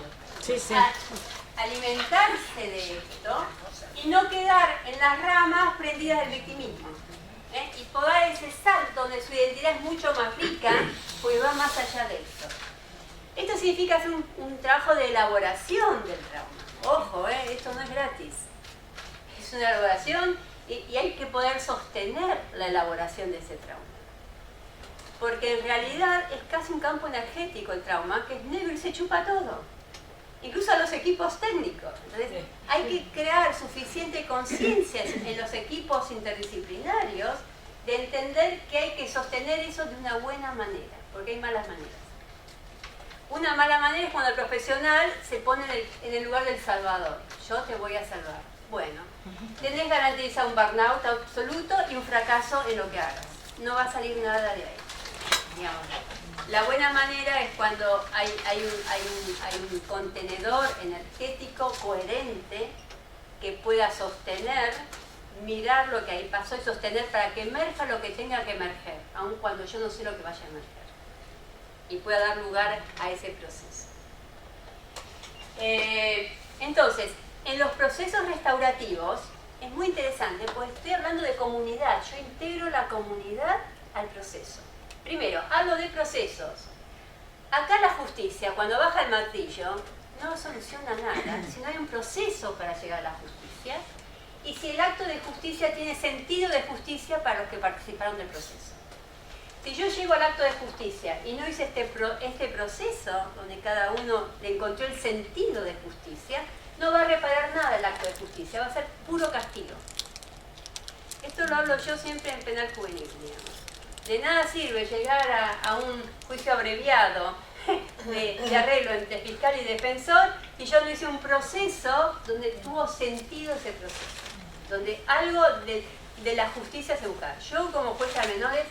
alimentarse de esto y no quedar en las ramas prendidas del victimismo? Y poder dar ese salto donde su identidad es mucho más rica, porque va más allá de esto. Esto significa hacer un trabajo de elaboración del trauma. Ojo, esto no es gratis. Es una elaboración y hay que poder sostener la elaboración de ese trauma. Porque en realidad es casi un campo energético el trauma, que es negro y se chupa todo. Incluso a los equipos técnicos. Entonces, hay que crear suficiente conciencia en los equipos interdisciplinarios de entender que hay que sostener eso de una buena manera, porque hay malas maneras. Una mala manera es cuando el profesional se pone en el lugar del salvador. Yo te voy a salvar. Bueno, tenés garantizado un burnout absoluto y un fracaso en lo que hagas. No va a salir nada de ahí. Digamos. La buena manera es cuando hay un contenedor energético coherente que pueda sostener, mirar lo que ahí pasó y sostener para que emerja lo que tenga que emerger, aun cuando yo no sé lo que vaya a emerger, y pueda dar lugar a ese proceso. Entonces, en los procesos restaurativos es muy interesante, porque estoy hablando de comunidad, yo integro la comunidad al proceso. Primero, hablo de procesos. Acá la justicia, cuando baja el martillo, no soluciona nada, sino hay un proceso para llegar a la justicia, y si el acto de justicia tiene sentido de justicia para los que participaron del proceso. Si yo llego al acto de justicia y no hice este proceso, donde cada uno le encontró el sentido de justicia, no va a reparar nada el acto de justicia, va a ser puro castigo. Esto lo hablo yo siempre en penal juvenil, digamos. De nada sirve llegar a un juicio abreviado de arreglo entre fiscal y defensor y yo no hice un proceso donde tuvo sentido ese proceso, donde algo de la justicia se busca. Yo como jueza de menores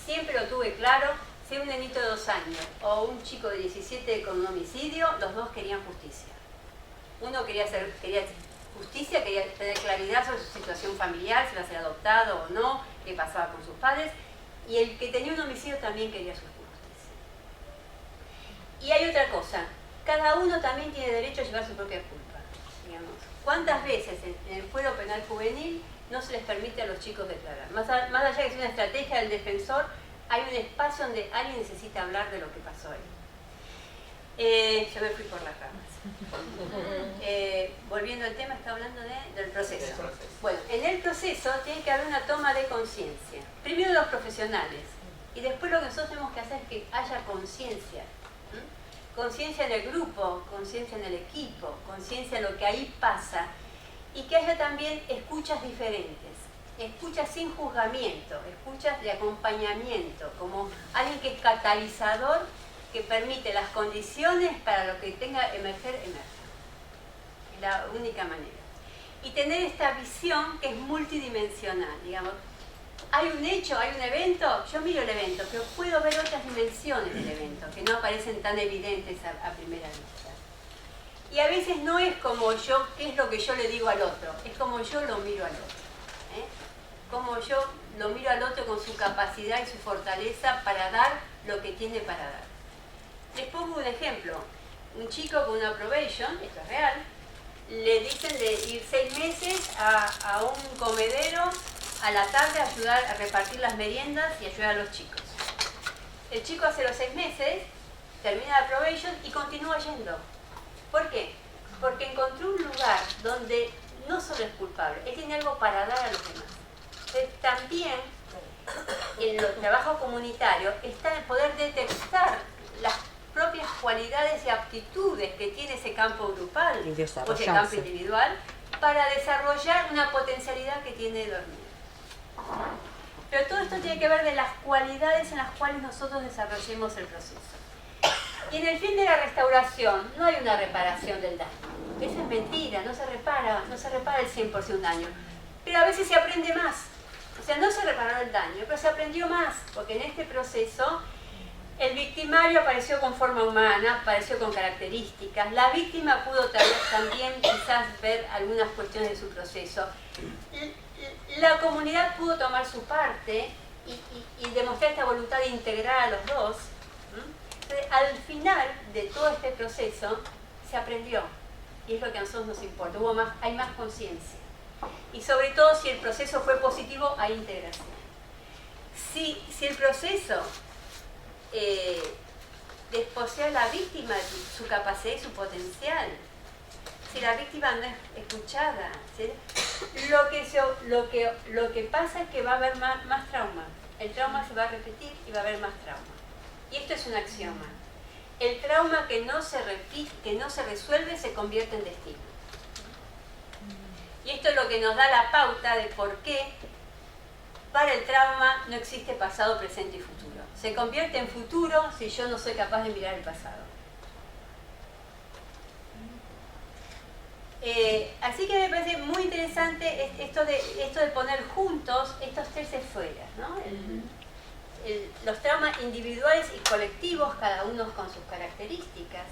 siempre lo tuve claro, si un nenito de 2 años o un chico de 17 con un homicidio, los dos querían justicia. Uno quería justicia, quería tener claridad sobre su situación familiar, si iba a ser adoptado o no, qué pasaba con sus padres, y el que tenía un homicidio también quería su justicia. Y hay otra cosa, cada uno también tiene derecho a llevar su propia culpa, digamos. ¿Cuántas veces en el fuero penal juvenil no se les permite a los chicos declarar? Más allá de que es una estrategia del defensor, hay un espacio donde alguien necesita hablar de lo que pasó ahí. Yo me fui por las ramas. Volviendo al tema, está hablando del proceso. Bueno, en el proceso tiene que haber una toma de conciencia. Primero los profesionales. Y después lo que nosotros tenemos que hacer es que haya conciencia. Conciencia en el grupo, conciencia en el equipo, conciencia en lo que ahí pasa. Y que haya también escuchas diferentes. Escuchas sin juzgamiento, escuchas de acompañamiento, como alguien que es catalizador, que permite las condiciones para lo que tenga emerger, emerja. Es la única manera. Y tener esta visión que es multidimensional, digamos. Hay un hecho, hay un evento, yo miro el evento, pero puedo ver otras dimensiones del evento, que no aparecen tan evidentes a primera vista. Y a veces no es como yo, qué es lo que yo le digo al otro, es como yo lo miro al otro. Como yo lo miro al otro con su capacidad y su fortaleza para dar lo que tiene para dar. Les pongo un ejemplo. Un chico con una probation, esto es real, le dicen de ir 6 meses a un comedero a la tarde a ayudar a repartir las meriendas y ayudar a los chicos. El chico hace los 6 meses, termina la probation y continúa yendo. ¿Por qué? Porque encontró un lugar donde no solo es culpable, él tiene algo para dar a los demás. Entonces, también en el trabajo comunitario está el poder detectar las propias cualidades y aptitudes que tiene ese campo grupal o ese campo individual para desarrollar una potencialidad que tiene dormir. Pero todo esto tiene que ver de las cualidades en las cuales nosotros desarrollemos el proceso. Y en el fin de la restauración no hay una reparación del daño. Esa es mentira, no se repara el 100% un daño. Pero a veces se aprende más. O sea, no se reparó el daño, pero se aprendió más, porque en este proceso el victimario apareció con forma humana, apareció con características. La víctima pudo también quizás ver algunas cuestiones de su proceso. La comunidad pudo tomar su parte y demostrar esta voluntad de integrar a los dos. Entonces, al final de todo este proceso se aprendió, y es lo que a nosotros nos importa. Hay más conciencia. Y sobre todo, si el proceso fue positivo, hay integración. Si el proceso desposea a la víctima de su capacidad y su potencial, si la víctima no es escuchada, ¿sí? lo que pasa es que va a haber más trauma. El trauma se va a repetir y va a haber más trauma. Y esto es un axioma. El trauma que no se repite, que no se resuelve, se convierte en destino. Y esto es lo que nos da la pauta de por qué para el trauma no existe pasado, presente y futuro. Se convierte en futuro si yo no soy capaz de mirar el pasado. Así que me parece muy interesante esto de poner juntos estos 3 esferas, ¿no? Los traumas individuales y colectivos, cada uno con sus características.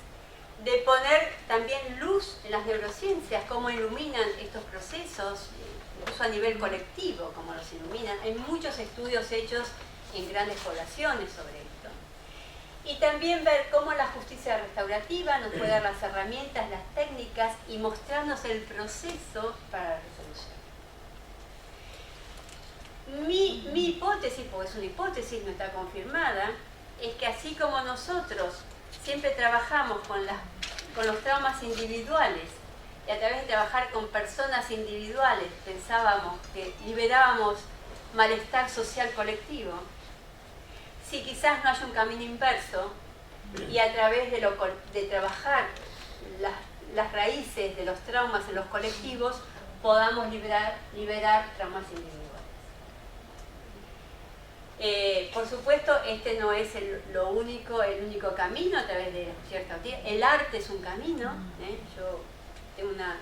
De poner también luz en las neurociencias, cómo iluminan estos procesos, incluso a nivel colectivo, cómo los iluminan. Hay muchos estudios hechos en grandes poblaciones sobre esto. Y también ver cómo la justicia restaurativa nos puede dar las herramientas, las técnicas y mostrarnos el proceso para la resolución. Mi hipótesis, porque es una hipótesis, no está confirmada, es que así como nosotros siempre trabajamos con los traumas individuales y a través de trabajar con personas individuales pensábamos que liberábamos malestar social colectivo, si quizás no haya un camino inverso y a través de trabajar las raíces de los traumas en los colectivos podamos liberar traumas individuales. Por supuesto, este no es el único camino a través de cierta autoría. El arte es un camino.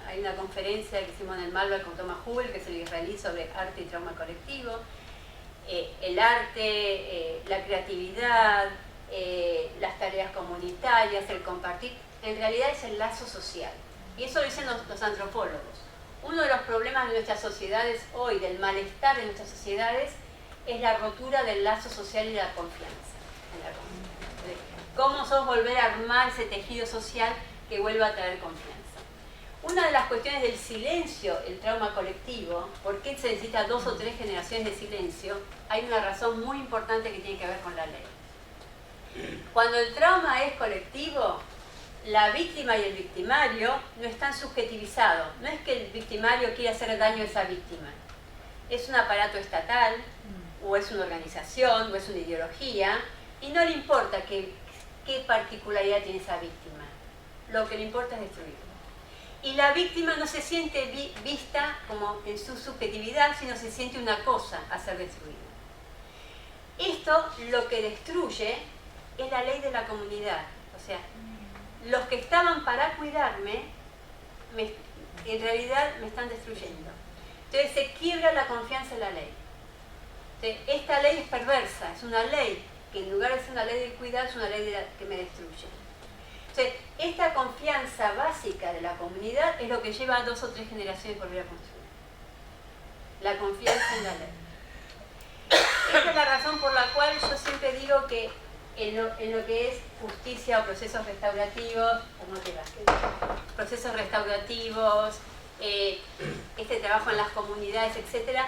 Hay una conferencia que hicimos en el Malva con Thomas Hubel, que es el israelí, sobre arte y trauma colectivo. El arte, la creatividad, las tareas comunitarias, el compartir, en realidad es el lazo social. Y eso lo dicen los antropólogos. Uno de los problemas de nuestras sociedades hoy, del malestar de nuestras sociedades, es la rotura del lazo social y la confianza en la comunidad. ¿Cómo nosotros volver a armar ese tejido social que vuelva a traer confianza? Una de las cuestiones del silencio, el trauma colectivo, ¿por qué se necesita 2 o 3 generaciones de silencio? Hay una razón muy importante que tiene que ver con la ley. Cuando el trauma es colectivo, la víctima y el victimario no están subjetivizados. No es que el victimario quiera hacer daño a esa víctima. Es un aparato estatal, o es una organización, o es una ideología, y no le importa qué particularidad tiene esa víctima. Lo que le importa es destruirlo. Y la víctima no se siente vista como en su subjetividad, sino se siente una cosa a ser destruida. Esto lo que destruye es la ley de la comunidad. O sea, los que estaban para cuidarme, en realidad me están destruyendo. Entonces se quiebra la confianza en la ley. Entonces, esta ley es perversa, es una ley que en lugar de ser una ley de cuidado, es una ley que me destruye. Entonces, esta confianza básica de la comunidad es lo que lleva a 2 o 3 generaciones volver a construir. La confianza en la ley. Esa es la razón por la cual yo siempre digo que en lo que es justicia o procesos restaurativos, procesos restaurativos, este trabajo en las comunidades, etc.,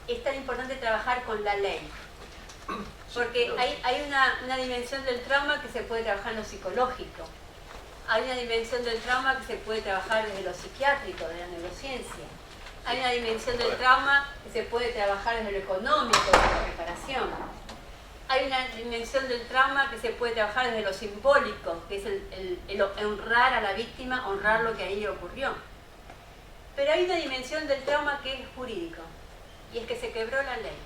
es tan importante trabajar con la ley. Porque hay una dimensión del trauma que se puede trabajar en lo psicológico. Hay una dimensión del trauma que se puede trabajar desde lo psiquiátrico, de la neurociencia. Hay una dimensión del trauma que se puede trabajar desde lo económico, de la reparación. Hay una dimensión del trauma que se puede trabajar desde lo simbólico, que es el honrar a la víctima, honrar lo que ahí ocurrió. Pero hay una dimensión del trauma que es jurídico, y es que se quebró la ley.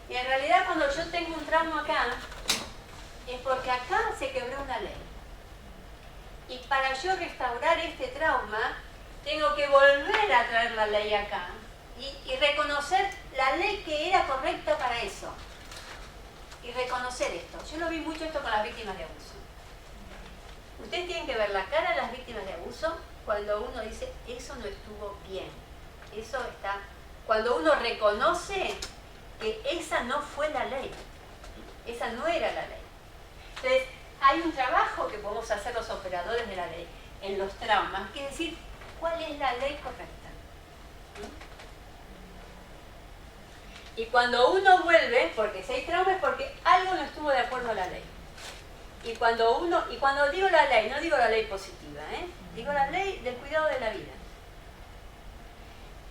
Y en realidad cuando yo tengo un trauma acá, es porque acá se quebró una ley. Y para yo restaurar este trauma, tengo que volver a traer la ley acá y reconocer la ley que era correcta para eso. Y reconocer esto. Yo lo vi mucho esto con las víctimas de abuso. Ustedes tienen que ver la cara de las víctimas de abuso cuando uno dice, eso no estuvo bien. Eso está... Cuando uno reconoce que esa no fue la ley. Esa no era la ley. Entonces, hay un trabajo que podemos hacer los operadores de la ley en los traumas, que es decir, ¿cuál es la ley correcta? Y cuando uno vuelve, porque si hay trauma es porque algo no estuvo de acuerdo a la ley. Y cuando digo la ley, no digo la ley positiva, digo la ley del cuidado de la vida.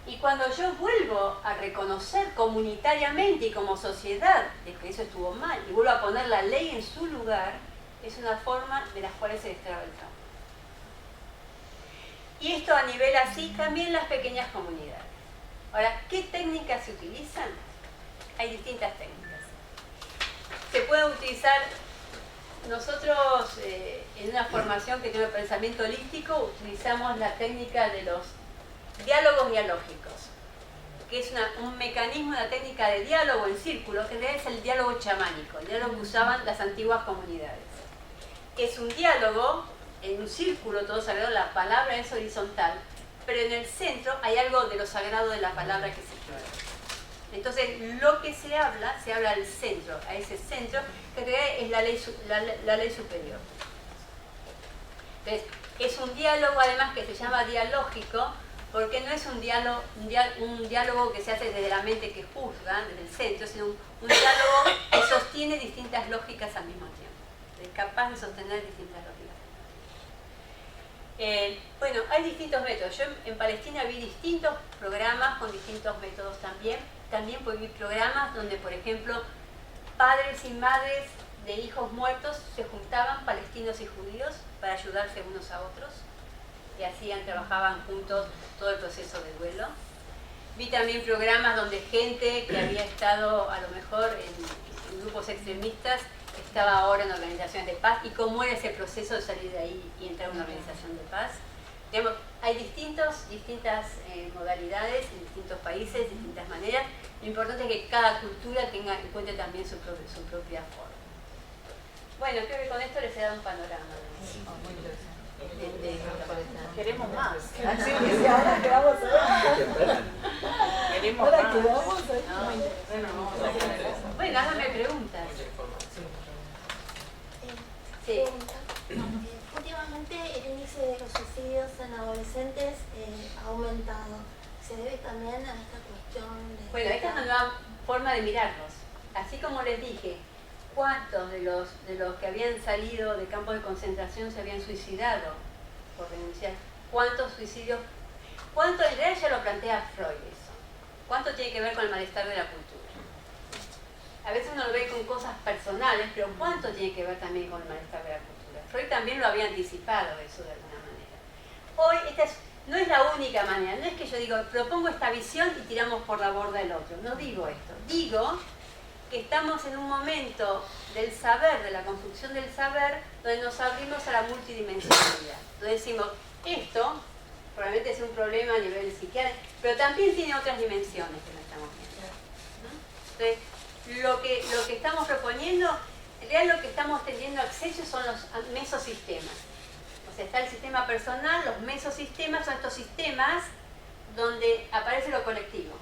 Y cuando yo vuelvo a reconocer comunitariamente y como sociedad de que eso estuvo mal, y vuelvo a poner la ley en su lugar, es una forma de las cuales se destraba el trauma. Y esto a nivel así también las pequeñas comunidades. Ahora, ¿qué técnicas se utilizan? Hay distintas técnicas. Se puede utilizar, nosotros en una formación que tiene pensamiento holístico, utilizamos la técnica de los diálogos dialógicos, que es un mecanismo, una técnica de diálogo en círculo, que en realidad es el diálogo chamánico, el diálogo que usaban las antiguas comunidades. Es un diálogo en un círculo, todo sagrado, la palabra es horizontal, pero en el centro hay algo de lo sagrado de la palabra que se explora. Entonces, lo que se habla al centro, a ese centro, que en realidad es la ley superior. Entonces, es un diálogo además que se llama dialógico, porque no es un diálogo que se hace desde la mente que juzga, desde el centro, sino un diálogo que sostiene distintas lógicas al mismo tiempo. Es capaz de sostener distintas lógicas. Bueno, hay distintos métodos. Yo en Palestina vi distintos programas con distintos métodos también. También vi programas donde, por ejemplo, padres y madres de hijos muertos se juntaban, palestinos y judíos, para ayudarse unos a otros. Y trabajaban juntos todo el proceso de duelo. Vi también programas donde gente que había estado a lo mejor en grupos extremistas estaba ahora en organizaciones de paz y cómo era ese proceso de salir de ahí y entrar a una organización de paz. Digamos, hay distintas modalidades en distintos países, distintas maneras. Lo importante es que cada cultura tenga en cuenta también su propia forma. Bueno, creo que con esto les he dado un panorama. Muy interesante. Queremos más. Así que si ahora quedamos ahí. Queremos Ahora más. quedamos ahí. Bueno, háganme preguntas. Sí. Últimamente el índice de los suicidios en adolescentes ha aumentado. Se debe también a esta cuestión de... Bueno, esta es una nueva forma de mirarlos. Así como les dije, ¿cuántos de los que habían salido de campos de concentración se habían suicidado por renunciar? ¿Cuántos suicidios? ¿Cuánto en realidad ya lo plantea Freud eso? ¿Cuánto tiene que ver con el malestar de la cultura? A veces uno lo ve con cosas personales, pero ¿cuánto tiene que ver también con el malestar de la cultura? Freud también lo había anticipado eso de alguna manera. Hoy no es la única manera, no es que yo digo, propongo esta visión y tiramos por la borda el otro. No digo esto. Digo que estamos en un momento del saber, de la construcción del saber, donde nos abrimos a la multidimensionalidad. Donde decimos, esto probablemente es un problema a nivel psiquiátrico, pero también tiene otras dimensiones que no estamos viendo. Entonces, lo que estamos proponiendo, en realidad lo que estamos teniendo acceso son los mesosistemas. O sea, está el sistema personal, los mesosistemas son estos sistemas donde aparece lo colectivo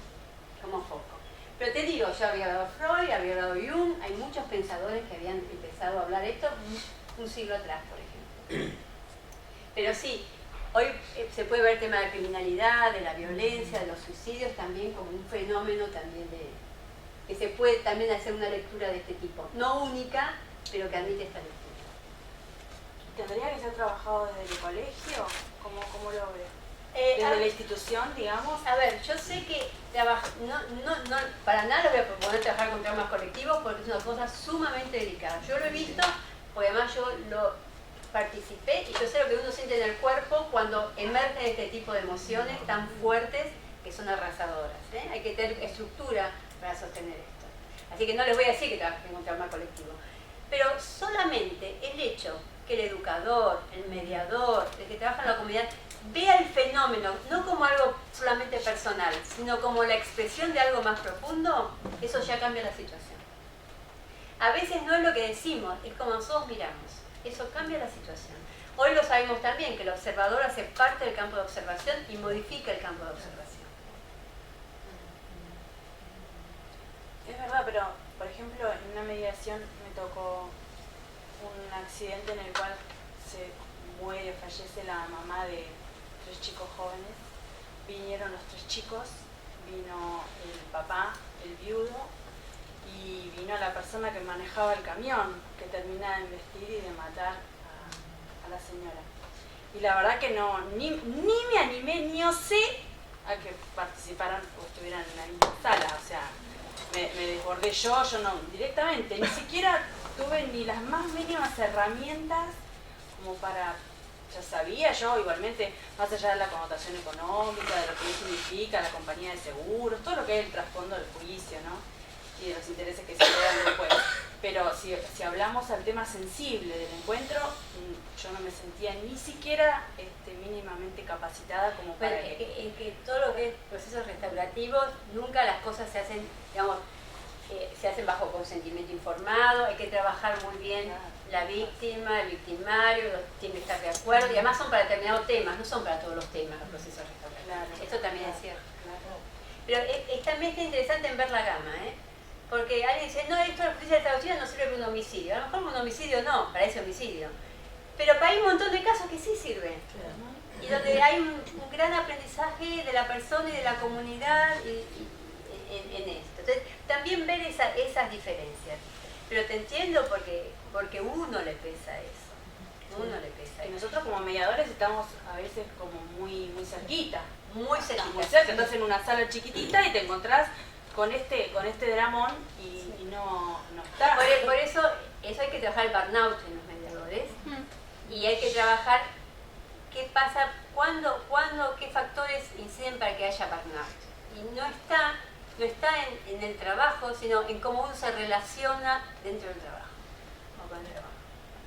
como foco. Pero te digo, yo había hablado Freud, había hablado Jung, hay muchos pensadores que habían empezado a hablar esto un siglo atrás, por ejemplo. Pero sí, hoy se puede ver el tema de la criminalidad, de la violencia, de los suicidios también como un fenómeno también que se puede también hacer una lectura de este tipo. No única, pero que admite esta lectura. ¿Tendría que ser trabajado desde el colegio? ¿Cómo lo ves? A ¿Desde la ver, institución, digamos? a ver, yo sé que no, para nada les voy a proponer trabajar con traumas colectivos porque es una cosa sumamente delicada. Yo lo he visto, porque además yo lo participé y yo sé lo que uno siente en el cuerpo cuando emergen este tipo de emociones tan fuertes que son arrasadoras. Hay que tener estructura para sostener esto. Así que no les voy a decir que trabajen con trauma colectivo. Pero solamente el hecho que el educador, el mediador, el que trabaja en la comunidad, vea el fenómeno, no como algo solamente personal, sino como la expresión de algo más profundo, eso ya cambia la situación. A veces no es lo que decimos, es como nosotros miramos. Eso cambia la situación. Hoy lo sabemos también, que el observador hace parte del campo de observación y modifica el campo de observación. Es verdad, pero por ejemplo en una mediación me tocó un accidente en el cual se muere, fallece la mamá de 3 chicos jóvenes. Vinieron los 3 chicos, vino el papá, el viudo, y vino la persona que manejaba el camión, que termina de embestir y de matar a la señora. Y la verdad que ni me animé, ni osé a que participaran o estuvieran en la misma sala. O sea, me desbordé yo no, directamente, ni siquiera tuve ni las más mínimas herramientas como para... Ya sabía yo, igualmente, más allá de la connotación económica, de lo que significa la compañía de seguros, todo lo que es el trasfondo del juicio, ¿no? Y de los intereses que se puedan después. Pero si hablamos al tema sensible del encuentro, yo no me sentía ni siquiera mínimamente capacitada como para bueno, que todo lo que es procesos restaurativos, nunca las cosas se hacen, digamos, se hacen bajo consentimiento informado, hay que trabajar muy bien la víctima, el victimario, tienen que estar de acuerdo, y además son para determinados temas, no son para todos los temas los procesos restaurativos. Claro. Esto también es cierto. Claro. Pero también está interesante en ver la gama, porque alguien dice, no, esto de la justicia restaurativa no sirve para un homicidio. A lo mejor un homicidio no, para ese homicidio. Pero hay un montón de casos que sí sirven. Y donde hay un gran aprendizaje de la persona y de la comunidad en esto. Entonces, también ver esas diferencias. Pero te entiendo porque uno le pesa eso. Uno le pesa Y eso. nosotros como mediadores estamos a veces como muy cerquita. Muy cerquita. Muy cerca, estás en una sala chiquitita y te encontrás con este dramón y no está. Por eso hay que trabajar el burnout en los mediadores y hay que trabajar qué pasa, qué factores inciden para que haya burnout. Y no está en el trabajo, sino en cómo uno se relaciona dentro del trabajo. O con el trabajo.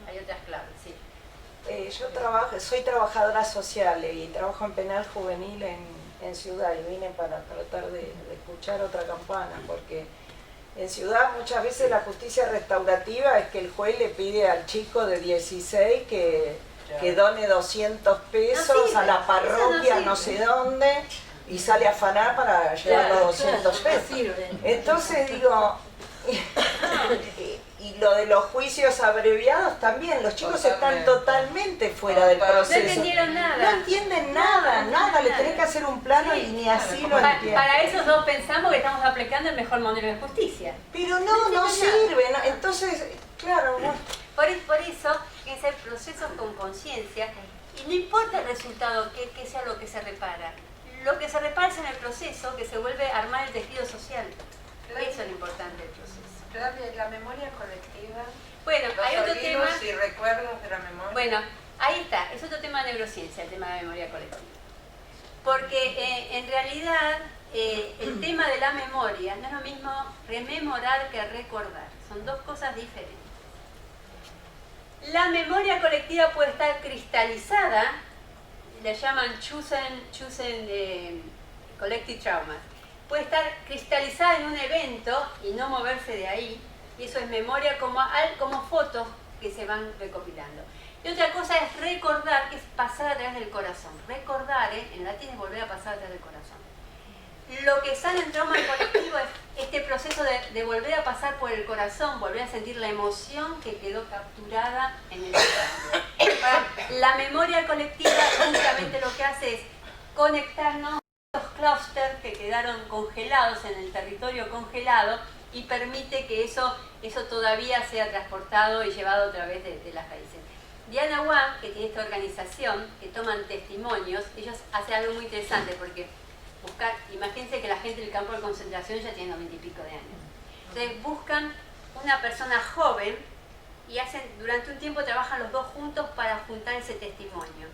Hay otras claves, sí. Yo soy trabajadora social y trabajo en penal juvenil en Ciudad y vine para tratar de escuchar otra campana, porque en Ciudad muchas veces la justicia restaurativa es que el juez le pide al chico de 16 que que done 200 pesos a la parroquia, no sé dónde, y sale a afanar para llevar los 200 pesos. Entonces digo, y lo de los juicios abreviados también, los chicos están totalmente fuera del proceso. No entendieron nada. No entienden nada, le tenés que hacer un plano y ni así lo entienden. Para eso dos pensamos que estamos aplicando el mejor modelo de justicia. Pero no sirve, ¿no? Entonces, claro, bueno. Por eso, hay que hacer procesos con conciencia y no importa el resultado, que sea lo que se repara. Lo que se repara es en el proceso, que se vuelve a armar el tejido social. Eso es lo importante del proceso. La memoria colectiva. Bueno, hay otro tema. Y recuerdos de la memoria. Bueno, ahí está, es otro tema de neurociencia, el tema de la memoria colectiva. Porque en realidad el tema de la memoria no es lo mismo rememorar que recordar. Son dos cosas diferentes. La memoria colectiva puede estar cristalizada, la llaman chosen collective traumas. Puede estar cristalizada en un evento y no moverse de ahí, y eso es memoria como fotos que se van recopilando. Y otra cosa es recordar, que es pasar a través del corazón. Recordar, en latín, es volver a pasar a través del corazón. Lo que sale en trauma colectivo es este proceso de volver a pasar por el corazón, volver a sentir la emoción que quedó capturada en el cerebro. La memoria colectiva únicamente lo que hace es conectarnos a los clústeres que quedaron congelados en el territorio congelado y permite que eso todavía sea transportado y llevado a través de las raíces. Diana Wang, que tiene esta organización, que toman testimonios, ellos hacen algo muy interesante porque imagínense que la gente del campo de concentración ya tiene 90 y pico de años. Entonces buscan una persona joven y durante un tiempo trabajan los dos juntos para juntar ese testimonio.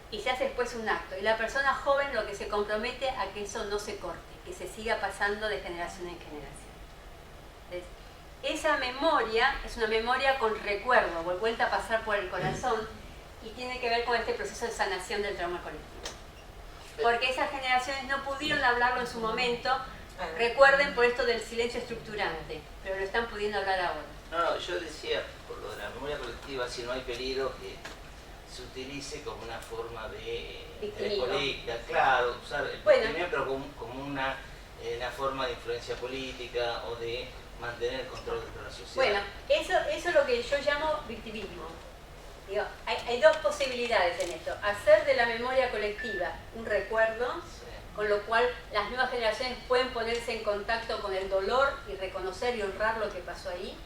Y se hace después un acto. Y la persona joven lo que se compromete a que eso no se corte, que se siga pasando de generación en generación. Entonces, esa memoria es una memoria con recuerdo, vuelta a pasar por el corazón, y tiene que ver con este proceso de sanación del trauma colectivo. Porque esas generaciones no pudieron hablarlo en su momento, recuerden por esto del silencio estructurante, pero lo están pudiendo hablar ahora. No, yo decía, por lo de la memoria colectiva, si no hay peligro que se utilice como una forma de política, claro, usar el victimismo, pero como una forma de influencia política o de mantener el control de la sociedad. Bueno, eso es lo que yo llamo victimismo. Digo, hay dos posibilidades en esto. Hacer de la memoria colectiva un recuerdo, con lo cual las nuevas generaciones pueden ponerse en contacto con el dolor y reconocer y honrar lo que pasó ahí.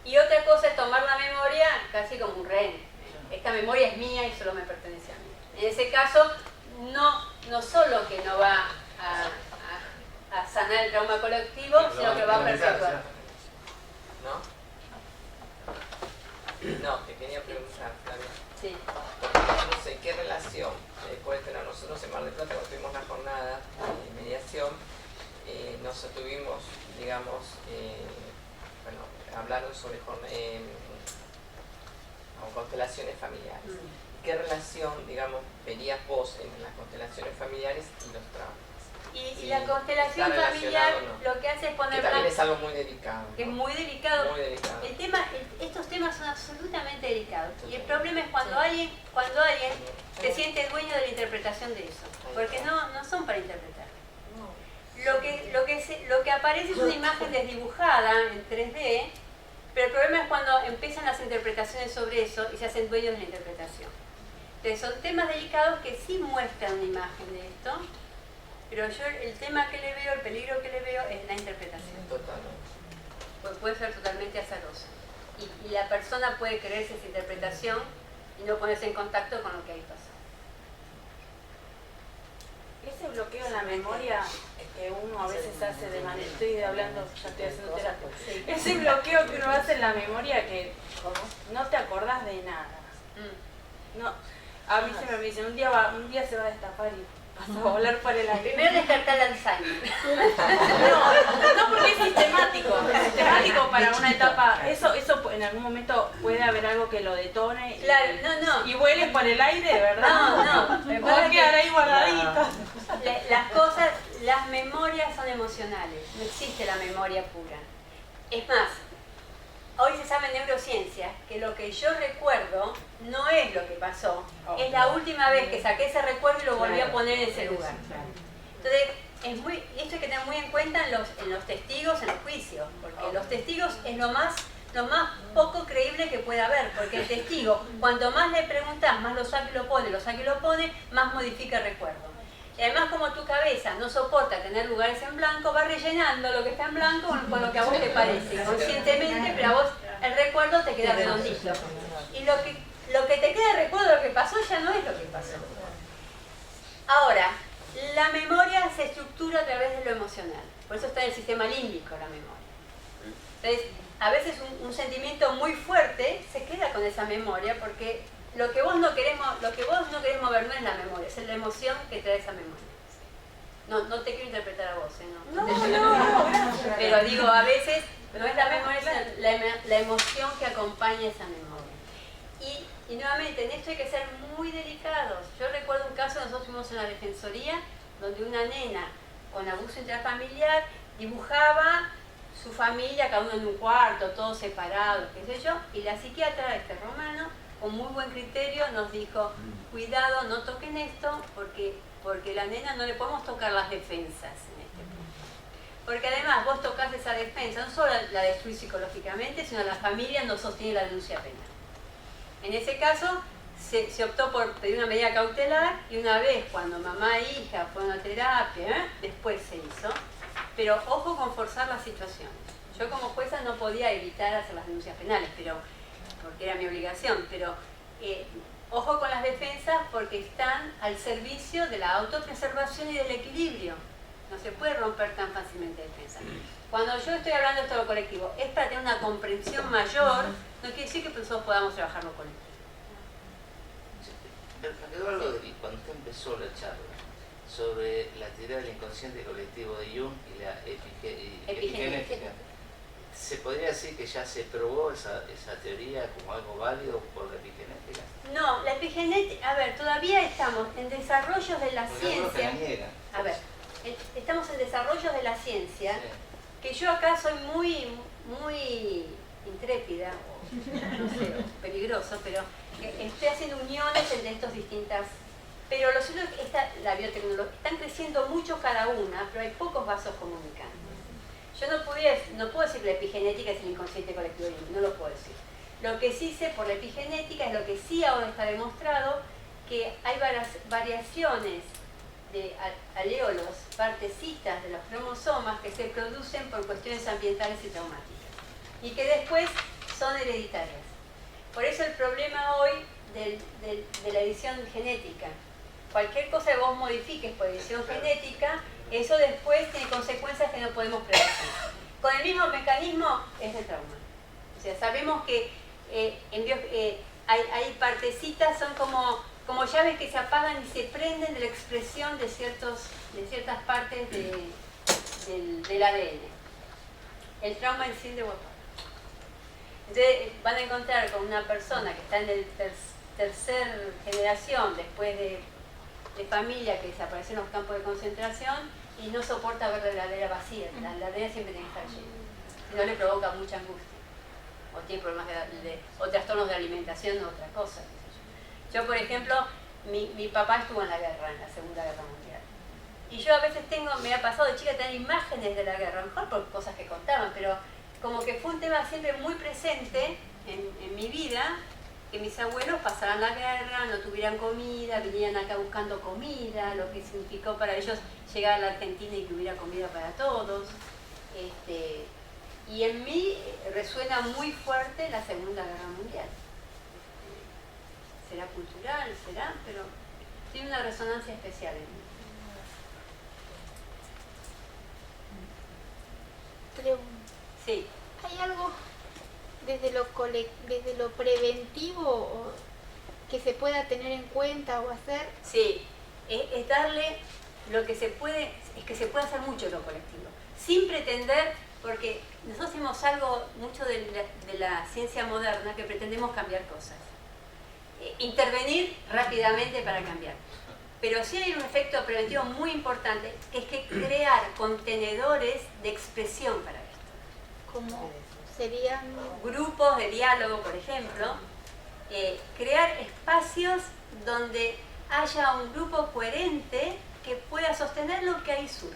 Y otra cosa es tomar la memoria casi como un rehén. Esta memoria es mía y solo me pertenece a mí. En ese caso, no solo que no va a sanar el trauma colectivo, sino que va a perpetuar. No, te quería preguntar, Flavia. Sí. No sé, ¿qué relación puede tener nosotros en Mar del Plata cuando tuvimos la jornada de mediación? Nos tuvimos, digamos, hablaron sobre constelaciones familiares. ¿Qué relación, digamos, verías vos entre las constelaciones familiares y los traumas? Y la constelación familiar lo que hace es poner... Que también es algo muy delicado. ¿No? Es muy delicado. Muy delicado. Estos temas son absolutamente delicados. Y el problema es cuando alguien se siente dueño de la interpretación de eso. Porque no son para interpretar. Lo que aparece es una imagen desdibujada en 3D, pero el problema es cuando empiezan las interpretaciones sobre eso y se hacen dueños de la interpretación. Entonces son temas delicados que sí muestran una imagen de esto, pero yo el tema que le veo, el peligro que le veo es la interpretación. Totalmente. Puede ser totalmente azarosa. Y la persona puede creerse esa interpretación y no ponerse en contacto con lo que ahí pasó. Ese bloqueo en la memoria que uno a veces hace de manera, estoy hablando, ya estoy haciendo terapia. Sí. Ese bloqueo que uno hace en la memoria que no te acordás de nada. No, a mí se me dicen, un día se va a destapar y vas a volar por el aire. Primero descartar el Alzheimer. No, porque es sistemático. Es sistemático para una etapa. Eso en algún momento puede haber algo que lo detone. Claro, no. Y vueles por el aire, ¿verdad? No. Va a quedar ahí guardadito. Las memorias son emocionales. No existe la memoria pura. Es más, hoy se sabe en neurociencia que lo que yo recuerdo no es lo que pasó, es la última vez que saqué ese recuerdo y lo volví a poner en ese lugar. Entonces, esto hay que tener muy en cuenta en los testigos, en los juicios, porque los testigos es lo más poco creíble que puede haber, porque el testigo, cuanto más le preguntas, más lo saca y lo pone, más modifica el recuerdo. Y además, como tu cabeza no soporta tener lugares en blanco, va rellenando lo que está en blanco con lo que a vos te parece, conscientemente, pero a vos el recuerdo te queda redondito. Y lo que te queda de recuerdo de lo que pasó ya no es lo que pasó. Ahora, la memoria se estructura a través de lo emocional, por eso está en el sistema límbico la memoria. Entonces, a veces un sentimiento muy fuerte se queda con esa memoria porque lo que vos no querés mover no es la memoria, es la emoción que trae esa memoria. No te quiero interpretar a vos, No, pero digo, a veces no es la memoria, es la emoción que acompaña esa memoria. Y nuevamente, en esto hay que ser muy delicados. Yo recuerdo un caso, nosotros fuimos en la defensoría, donde una nena con abuso intrafamiliar dibujaba su familia, cada uno en un cuarto, todos separados, qué sé yo, y la psiquiatra, romano, con muy buen criterio, nos dijo, cuidado, no toquen esto, porque la nena no le podemos tocar las defensas en este punto. Porque además vos tocás esa defensa, no solo la destruís psicológicamente, sino la familia no sostiene la denuncia penal. En ese caso, se optó por pedir una medida cautelar, y una vez cuando mamá e hija fueron a terapia, después se hizo. Pero ojo con forzar las situaciones. Yo como jueza no podía evitar hacer las denuncias penales, porque era mi obligación, pero ojo con las defensas porque están al servicio de la autopreservación y del equilibrio. No se puede romper tan fácilmente defensa. Cuando yo estoy hablando de esto de lo colectivo, es para tener una comprensión mayor, no quiere decir que nosotros podamos trabajar lo colectivo. Me quedó algo de cuando usted empezó la charla sobre la teoría del inconsciente colectivo de Jung y la epigenética. ¿Se podría decir que ya se probó esa teoría como algo válido por la epigenética? No, la epigenética, a ver, todavía estamos en desarrollos de la ciencia. A ver, estamos en desarrollos de la ciencia, sí. Que yo acá soy muy intrépida, no sé, peligroso, pero estoy haciendo uniones entre estos distintas. Pero lo cierto es que la biotecnología, están creciendo mucho cada una, pero hay pocos vasos comunicantes. Yo no puedo decir que la epigenética es el inconsciente colectivo, no lo puedo decir. Lo que sí sé por la epigenética es lo que sí ahora está demostrado, que hay variaciones de aleolos, partecitas de los cromosomas que se producen por cuestiones ambientales y traumáticas y que después son hereditarias. Por eso el problema hoy de la edición genética. Cualquier cosa que vos modifiques por edición genética, eso después tiene consecuencias que no podemos predecir. Con el mismo mecanismo es el trauma. O sea, sabemos que hay partecitas, son como llaves que se apagan y se prenden de la expresión de ciertas partes del ADN. El trauma en sí de Watson. Entonces van a encontrar con una persona que está en el tercer generación después de familia que desapareció en los campos de concentración y no soporta ver la heladera vacía. La heladera siempre tiene que estar llena. Si no, le provoca mucha angustia. O tiene problemas o trastornos de alimentación o otra cosa. Yo, por ejemplo, mi papá estuvo en la guerra, en la Segunda Guerra Mundial. Y yo a veces me ha pasado de chica tener imágenes de la guerra, a lo mejor por cosas que contaban, pero como que fue un tema siempre muy presente en mi vida, que mis abuelos pasaran la guerra, no tuvieran comida, vinieran acá buscando comida, lo que significó para ellos llegar a la Argentina y que hubiera comida para todos. Y en mí resuena muy fuerte la Segunda Guerra Mundial. Será cultural, pero tiene una resonancia especial en mí. Pregunta. Sí. ¿Hay algo desde lo preventivo que se pueda tener en cuenta o hacer? Sí, es darle lo que se puede, es que se puede hacer mucho en lo colectivo, sin pretender, porque nosotros hacemos algo mucho de la ciencia moderna que pretendemos cambiar cosas. Intervenir rápidamente para cambiar. Pero sí hay un efecto preventivo muy importante, que es que crear contenedores de expresión para esto. ¿Cómo? serían grupos de diálogo, por ejemplo, crear espacios donde haya un grupo coherente que pueda sostener lo que ahí surja.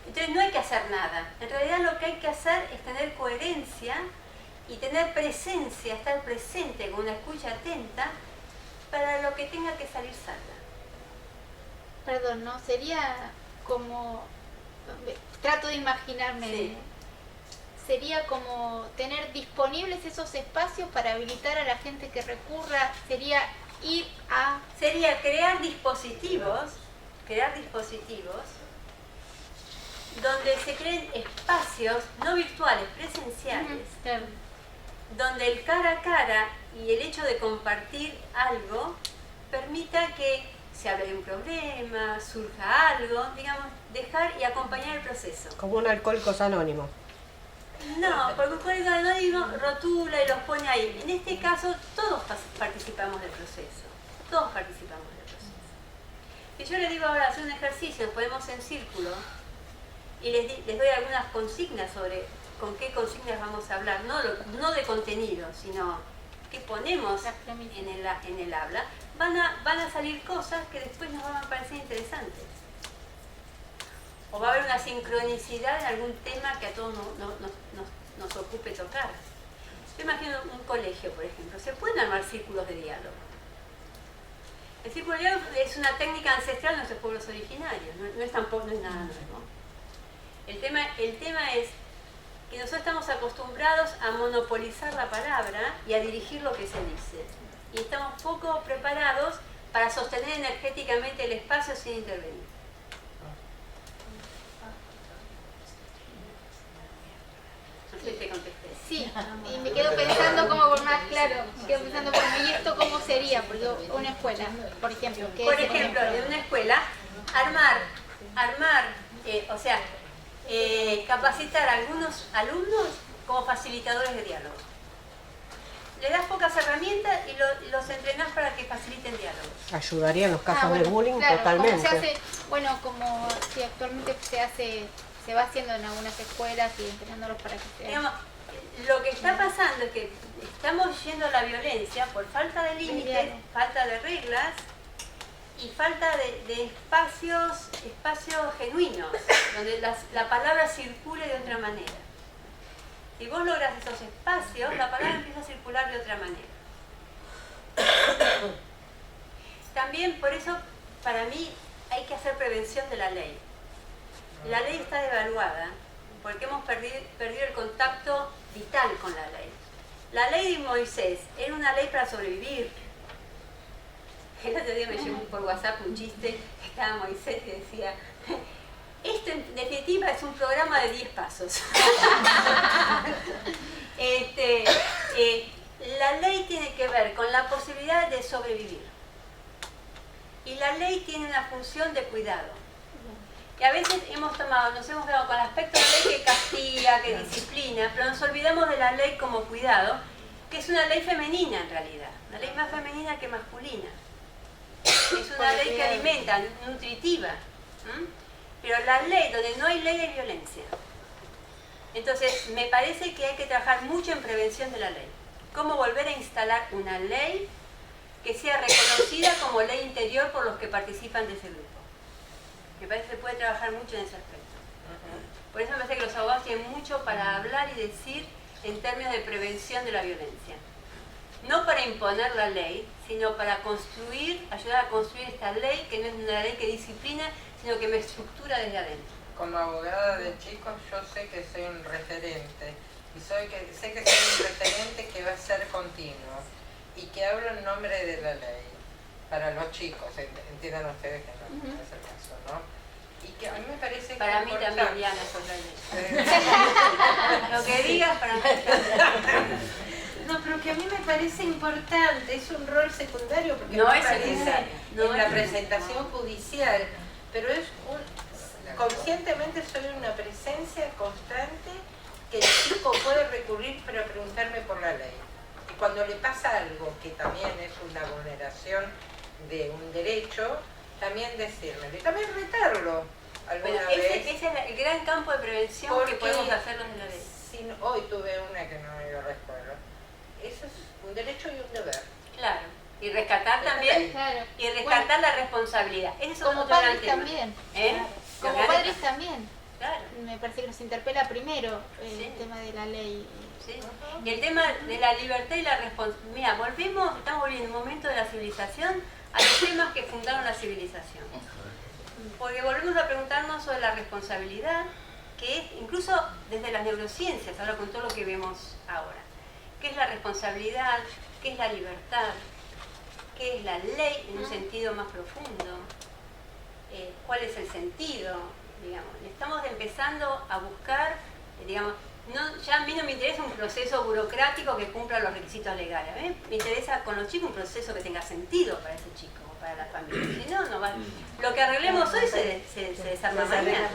Entonces no hay que hacer nada. En realidad lo que hay que hacer es tener coherencia y tener presencia, estar presente con una escucha atenta para lo que tenga que salir salga. Perdón, ¿no? Sería como, trato de imaginarme, Sí. Sería como tener disponibles esos espacios para habilitar a la gente que recurra, sería ir a... Sería crear dispositivos donde se creen espacios no virtuales, presenciales, Claro. donde el cara a cara y el hecho de compartir algo permita que se hable de un problema, surja algo, digamos, dejar y acompañar el proceso. Como un Alcohólicos Anónimos. No, porque un código anónimo rotula y los pone ahí. En este caso, todos participamos del proceso. Todos participamos del proceso. Si yo les digo ahora hacer un ejercicio, nos ponemos en círculo y les doy algunas consignas sobre con qué consignas vamos a hablar, no de contenido, sino qué ponemos en el habla, van a salir cosas que después nos van a parecer interesantes. O va a haber una sincronicidad en algún tema que a todos nos ocupe tocar. Yo imagino un colegio, por ejemplo, se pueden armar círculos de diálogo. El círculo de diálogo es una técnica ancestral de nuestros pueblos originarios, no es nada nuevo. El tema es que nosotros estamos acostumbrados a monopolizar la palabra y a dirigir lo que se dice. Y estamos poco preparados para sostener energéticamente el espacio sin intervenir. No sé si te contesté. Sí, y me quedo pensando como por más claro, me quedo pensando, bueno, ¿y esto cómo sería? Porque una escuela, por ejemplo. ¿qué Por es? ejemplo, en una escuela, capacitar a algunos alumnos como facilitadores de diálogo. Le das pocas herramientas y los entrenás para que faciliten diálogos. Ayudaría en los casos bueno, de bullying claro, totalmente. Como se hace, bueno, como si actualmente se va haciendo en algunas escuelas y entrenándolos para que se... Digamos, lo que está pasando es que estamos yendo a la violencia por falta de límites, falta de reglas y falta de espacios genuinos, donde la palabra circule de otra manera. Si vos logras esos espacios, la palabra empieza a circular de otra manera. También, por eso, para mí, hay que hacer prevención de la ley. La ley está devaluada porque hemos perdido el contacto vital con la ley. La ley de Moisés era una ley para sobrevivir. El otro día me llegó por WhatsApp un chiste que estaba Moisés y decía: esto en definitiva es un programa de 10 pasos. La ley tiene que ver con la posibilidad de sobrevivir. Y la ley tiene una función de cuidado. Y a veces nos hemos quedado con el aspecto de la ley que castiga, que disciplina, pero nos olvidamos de la ley como cuidado, que es una ley femenina en realidad, una ley más femenina que masculina. Es una ley que alimenta, nutritiva. Pero la ley, donde no hay ley, hay violencia. Entonces, me parece que hay que trabajar mucho en prevención de la ley. Cómo volver a instalar una ley que sea reconocida como ley interior por los que participan de ese grupo. Me parece que se puede trabajar mucho en ese aspecto. Por eso me parece que los abogados tienen mucho para hablar y decir en términos de prevención de la violencia. No para imponer la ley, sino para ayudar a construir esta ley, que no es una ley que disciplina, sino que me estructura desde adentro. Como abogada de chicos, yo sé que soy un referente, y sé que soy un referente que va a ser continuo, y que hablo en nombre de la ley, para los chicos, entiendan ustedes que no es el caso, ¿no? Y que a mí me parece que para mí también, Diana, es la ley. Lo que digas para mí. No, pero que a mí me parece importante, es un rol secundario porque no me es parece secundario, en la presentación judicial, pero es conscientemente soy una presencia constante que el chico puede recurrir para preguntarme por la ley. Y cuando le pasa algo que también es una vulneración de un derecho, también decírmelo y también retarlo alguna vez. Ese es el gran campo de prevención que podemos hacerlo en la ley. hoy tuve una que no lo recuerdo. Eso es un derecho y un deber. Claro. Y rescatar también, Claro. y rescatar la responsabilidad. Eso es Como otro gran padres tema. también. ¿Eh? Claro. Los Como grandes- padres también. Claro. Me parece que nos interpela primero el Sí. tema de la ley. ¿Sí? Y el tema de la libertad y la responsabilidad. Mira, estamos volviendo en un momento de la civilización a los temas que fundaron la civilización. Porque volvemos a preguntarnos sobre la responsabilidad, que es incluso desde las neurociencias, ahora con todo lo que vemos ahora. ¿Qué es la responsabilidad? ¿Qué es la libertad? ¿Qué es la ley en un sentido más profundo? ¿Cuál es el sentido? Digamos, estamos empezando a buscar, digamos, ya a mí no me interesa un proceso burocrático que cumpla los requisitos legales. A mí me interesa con los chicos un proceso que tenga sentido para ese chico o para la familia. Si no, no va. Lo que arreglemos hoy se desarma mañana.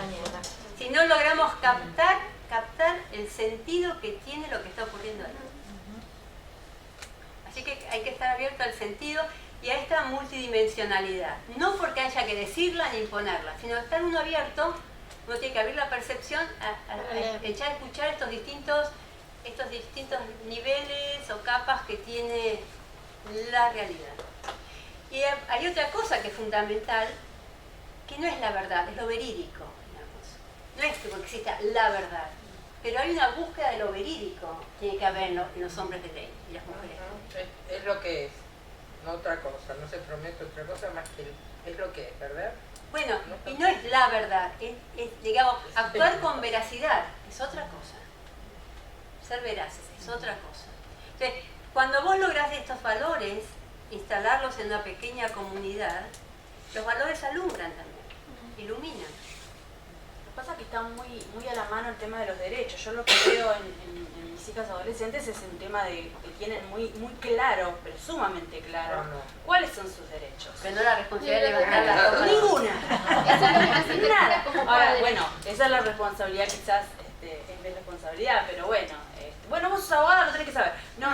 Si no logramos captar el sentido que tiene lo que está ocurriendo ahí. Así que hay que estar abierto al sentido y a esta multidimensionalidad. No porque haya que decirla ni imponerla, sino estar uno abierto. Uno tiene que abrir la percepción a escuchar estos distintos niveles o capas que tiene la realidad. Y hay otra cosa que es fundamental, que no es la verdad, es lo verídico, digamos. No es que exista la verdad, pero hay una búsqueda de lo verídico, tiene que haber en los hombres de ley y las mujeres. Es lo que es, no otra cosa, no se promete otra cosa más que es lo que es, ¿verdad? Bueno, y no es la verdad, es, digamos, actuar con veracidad es otra cosa. Ser veraces es otra cosa. Entonces, cuando vos lográs estos valores, instalarlos en una pequeña comunidad, los valores alumbran también, iluminan. Lo que pasa es que está muy a la mano el tema de los derechos. Yo lo que veo en mis hijas adolescentes es un tema de que tienen muy claro, pero sumamente claro, cuáles son sus derechos. Pero no la responsabilidad de levantar la ropa. Ninguna. Eso es lo que nos interpela Nada. como Ahora, padres. bueno, esa es la responsabilidad quizás, es de responsabilidad, pero bueno. Bueno, vos sos abogada, lo tenés que saber. No.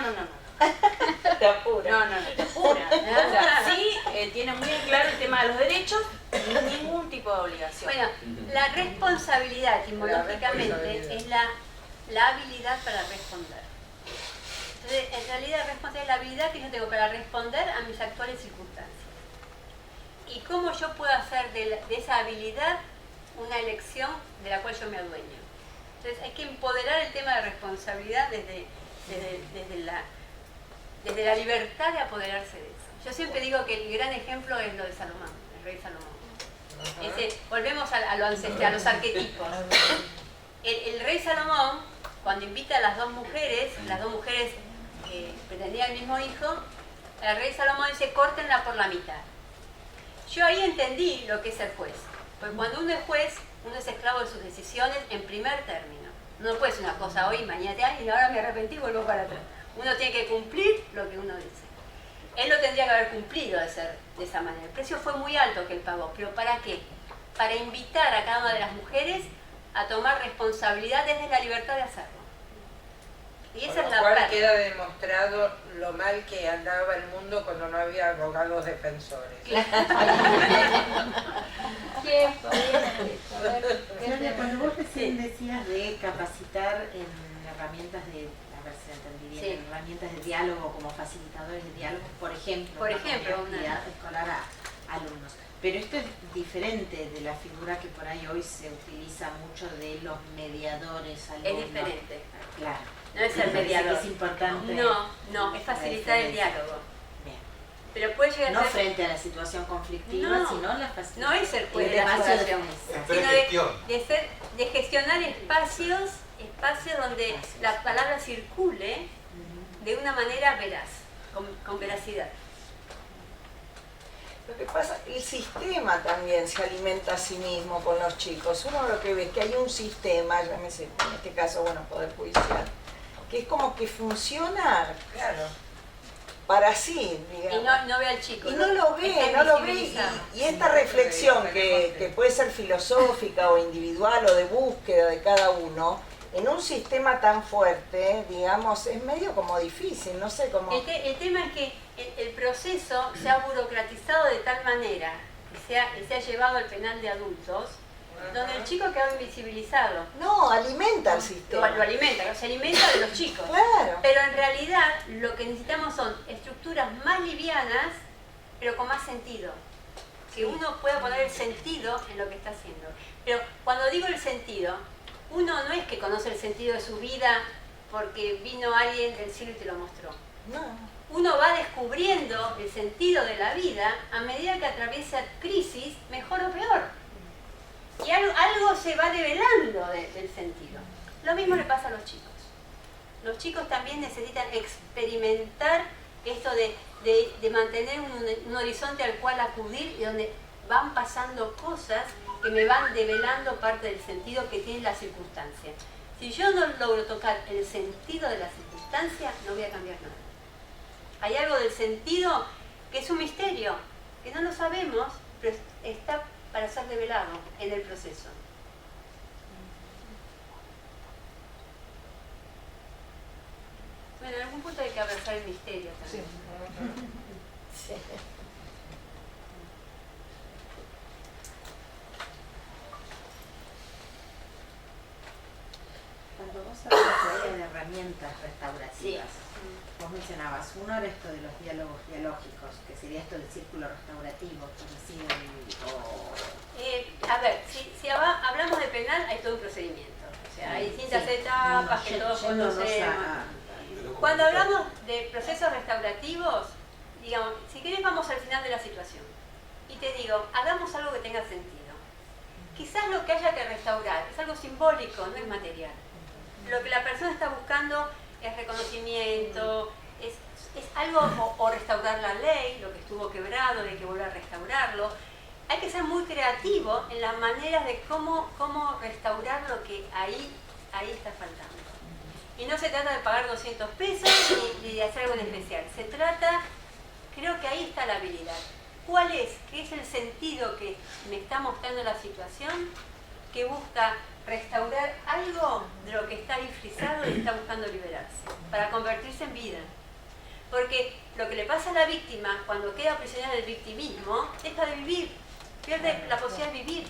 Te apura. No, te apura. O sea, sí, tiene muy en claro el tema de los derechos y ningún tipo de obligación. Bueno, la responsabilidad etimológicamente es la habilidad para responder. Entonces, en realidad, responsabilidad es la habilidad que yo tengo para responder a mis actuales circunstancias. Y cómo yo puedo hacer de esa habilidad una elección de la cual yo me adueño. Entonces, hay que empoderar el tema de responsabilidad desde la libertad de apoderarse de eso. Yo siempre digo que el gran ejemplo es lo de Salomón, el rey Salomón. Volvemos a lo ancestral, a los arquetipos. El rey Salomón, cuando invita a las dos mujeres que pretendían el mismo hijo, el rey Salomón dice, córtenla por la mitad. Yo ahí entendí lo que es el juez. Porque cuando uno es juez, uno es esclavo de sus decisiones en primer término. No puede ser una cosa hoy, mañana, y ahora me arrepentí y vuelvo para atrás. Uno tiene que cumplir lo que uno dice. Él lo tendría que haber cumplido de esa manera. El precio fue muy alto que él pagó, pero ¿para qué? Para invitar a cada una de las mujeres a tomar responsabilidad desde la libertad de hacerlo. Y esa es la cual parte. queda demostrado lo mal que andaba el mundo cuando no había abogados defensores. Claudia, cuando vos recién decías de capacitar en herramientas de, a ver si entendí bien, en herramientas de diálogo como facilitadores de diálogo, por ejemplo, una actividad escolar a alumnos. Pero esto es diferente de la figura que por ahí hoy se utiliza mucho de los mediadores alumnos. Es diferente. Claro. No es el mediador. Es importante. No, es facilitar el diálogo. Bien. Pero puede llegar No a ser... frente a la situación conflictiva, sino la facilitación. No es el juez de la situación, sino de gestionar espacios donde la palabra circule de una manera veraz, con veracidad. Lo que pasa, el sistema también se alimenta a sí mismo con los chicos. Uno lo que ve es que hay un sistema, llámese, en este caso, bueno, Poder Judicial, que es como que funciona para sí, digamos. Y no ve al chico. Y no lo ve, y esta reflexión que puede ser filosófica o individual o de búsqueda de cada uno, en un sistema tan fuerte, digamos, es medio como difícil, no sé cómo... El tema es que el proceso se ha burocratizado de tal manera que se ha llevado al penal de adultos donde el chico queda invisibilizado. No, alimenta al sistema. Lo alimenta, se alimenta de los chicos. Claro. Pero en realidad lo que necesitamos son estructuras más livianas, pero con más sentido. Que uno pueda poner el sentido en lo que está haciendo. Pero cuando digo el sentido, uno no es que conoce el sentido de su vida porque vino alguien del cielo y te lo mostró. No. Uno va descubriendo el sentido de la vida a medida que atraviesa crisis, mejor o peor. Y algo se va develando del sentido. Lo mismo le pasa a los chicos. Los chicos también necesitan experimentar esto de mantener un horizonte al cual acudir y donde van pasando cosas que me van develando parte del sentido que tiene la circunstancia. Si yo no logro tocar el sentido de la circunstancia, no voy a cambiar nada. Hay algo del sentido que es un misterio, que no lo sabemos, pero está para ser develado en el proceso. Bueno, en algún punto hay que abrazar el misterio también. Sí. Cuando vos hablas de herramientas restaurativas, vos mencionabas, uno era esto de los diálogos dialógicos, que sería esto del círculo restaurativo, conocido a ver, si hablamos de penal, hay todo un procedimiento. O sea, hay distintas etapas que todos conocemos. Cuando hablamos de procesos restaurativos, digamos, si querés vamos al final de la situación. Y te digo, hagamos algo que tenga sentido. Quizás lo que haya que restaurar es algo simbólico, no es material. Lo que la persona está buscando es reconocimiento, es algo, o restaurar la ley, lo que estuvo quebrado, hay que volver a restaurarlo. Hay que ser muy creativo en las maneras de cómo restaurar lo que ahí está faltando. Y no se trata de pagar 200 pesos ni de hacer algo en especial. Se trata, creo que ahí está la habilidad. ¿Cuál es? ¿Qué es el sentido que me está mostrando la situación? Que busca restaurar algo de lo que está ahí frisado y está buscando liberarse, para convertirse en vida. Porque lo que le pasa a la víctima cuando queda prisionera del victimismo, deja de vivir, pierde la posibilidad de vivir,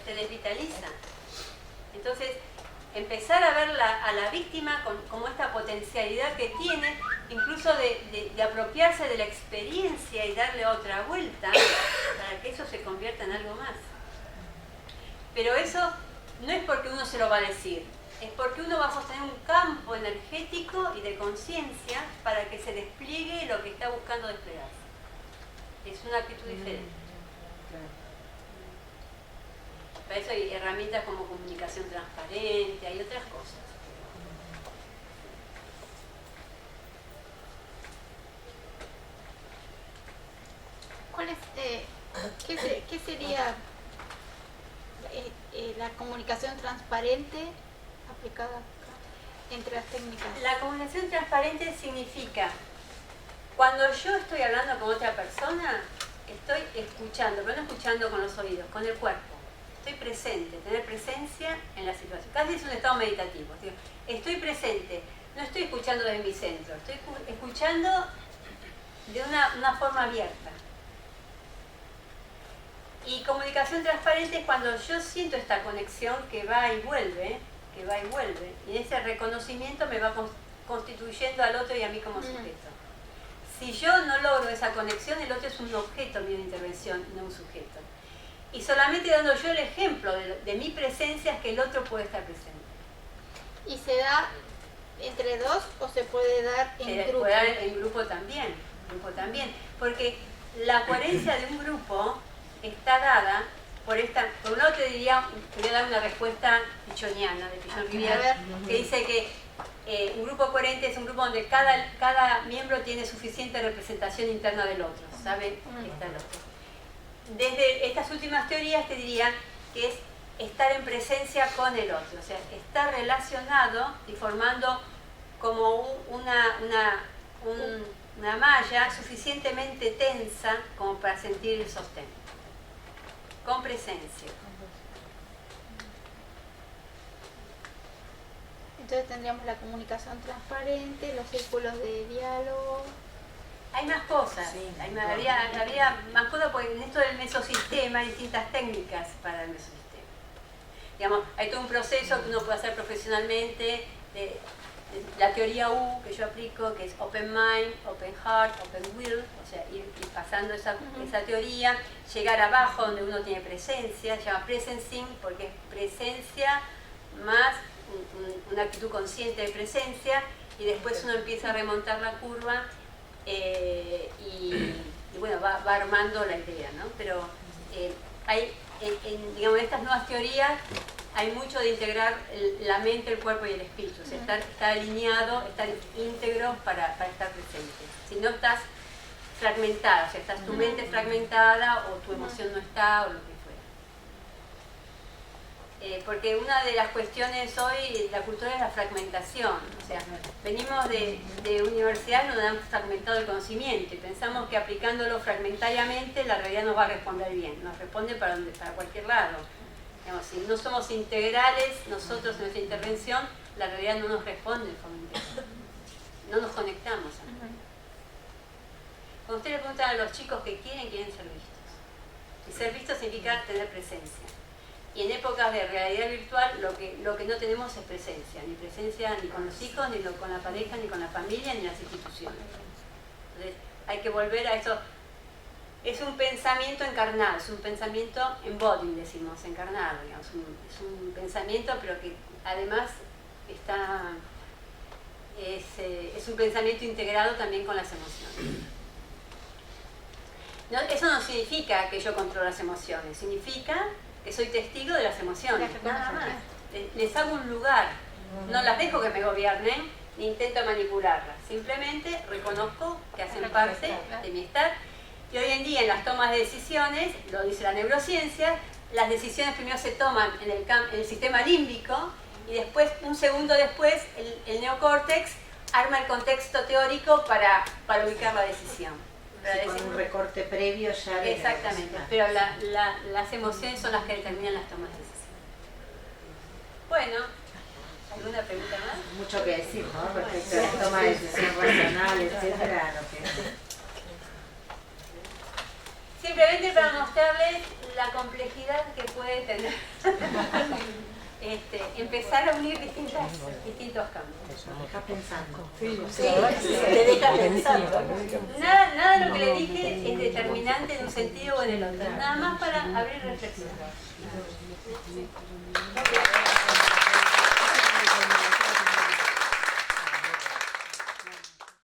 se desvitaliza. Entonces, empezar a ver a la víctima como esta potencialidad que tiene, incluso de apropiarse de la experiencia y darle otra vuelta para que eso se convierta en algo más. Pero eso no es porque uno se lo va a decir, es porque uno va a sostener un campo energético y de conciencia para que se despliegue lo que está buscando desplegarse. Es una actitud diferente. Para eso hay herramientas como comunicación transparente, hay otras cosas. ¿Cuál es, qué sería la comunicación transparente aplicada acá, entre las técnicas? La comunicación transparente significa, cuando yo estoy hablando con otra persona, estoy escuchando, pero no escuchando con los oídos, con el cuerpo. Estoy presente, tener presencia en la situación. Casi es un estado meditativo. Estoy presente, no estoy escuchando desde mi centro, estoy escuchando de una forma abierta. Y comunicación transparente es cuando yo siento esta conexión que va y vuelve, y ese reconocimiento me va constituyendo al otro y a mí como sujeto. Si yo no logro esa conexión, el otro es un objeto mío de intervención, no un sujeto. Y solamente dando yo el ejemplo de mi presencia es que el otro puede estar presente. ¿Y se da entre dos o se puede dar en grupo? Se puede dar en grupo también, porque la coherencia de un grupo está dada por un lado te voy a dar una respuesta pichoniana de Pichon Rivière, que dice que un grupo coherente es un grupo donde cada miembro tiene suficiente representación interna del otro, sabe que está el otro. Desde estas últimas teorías te dirían que es estar en presencia con el otro, o sea, estar relacionado y formando como una malla suficientemente tensa como para sentir el sostén, con presencia. Entonces tendríamos la comunicación transparente, los círculos de diálogo. Hay más cosas, sí, había más cosas porque en esto del mesosistema hay distintas técnicas para el mesosistema. Digamos, hay todo un proceso que uno puede hacer profesionalmente, la teoría U que yo aplico, que es Open Mind, Open Heart, Open Will, o sea, ir pasando esa teoría, llegar abajo donde uno tiene presencia, se llama presencing porque es presencia más una actitud consciente de presencia, y después uno empieza a remontar la curva y bueno, va armando la idea, ¿no? Pero hay, digamos, en estas nuevas teorías hay mucho de integrar la mente, el cuerpo y el espíritu, o sea, estar alineado, estar íntegro para estar presente. Si no estás fragmentada, o sea, estás tu mente fragmentada o tu emoción no está o lo que fuera. Porque una de las cuestiones hoy, la cultura es la fragmentación, o sea, venimos de universidades donde han fragmentado el conocimiento y pensamos que aplicándolo fragmentariamente la realidad nos va a responder bien, nos responde para cualquier lado. Digamos, si no somos integrales, nosotros en nuestra intervención, la realidad no nos responde de forma integral. No nos conectamos. Cuando ustedes le preguntan a los chicos que quieren ser vistos. Y ser vistos significa tener presencia. Y en épocas de realidad virtual lo que no tenemos es presencia. Ni presencia ni con los hijos, ni con la pareja, ni con la familia, ni las instituciones. Entonces hay que volver a eso. Es un pensamiento encarnado, es un pensamiento embodied, decimos, encarnado, digamos. Es un pensamiento, pero que además es un pensamiento integrado también con las emociones. No, eso no significa que yo controlo las emociones, significa que soy testigo de las emociones, nada más. Les hago un lugar, no las dejo que me gobiernen, ni intento manipularlas, simplemente reconozco que hacen parte de mi estar. Y hoy en día en las tomas de decisiones, lo dice la neurociencia, las decisiones primero se toman en el sistema límbico y después, un segundo después, el neocórtex arma el contexto teórico para ubicar la decisión. Sí, con un recorte previo ya de... Exactamente, pero las emociones son las que determinan las tomas de decisión. Bueno, ¿alguna pregunta más? Mucho que decir, ¿no? Respecto a la toma de decisión racional, etcétera. Simplemente para mostrarles la complejidad que puede tener empezar a unir distintos campos. Me deja pensando. Sí, te deja pensando. Nada de lo que le dije es determinante en un sentido o en el otro, nada más para abrir reflexión.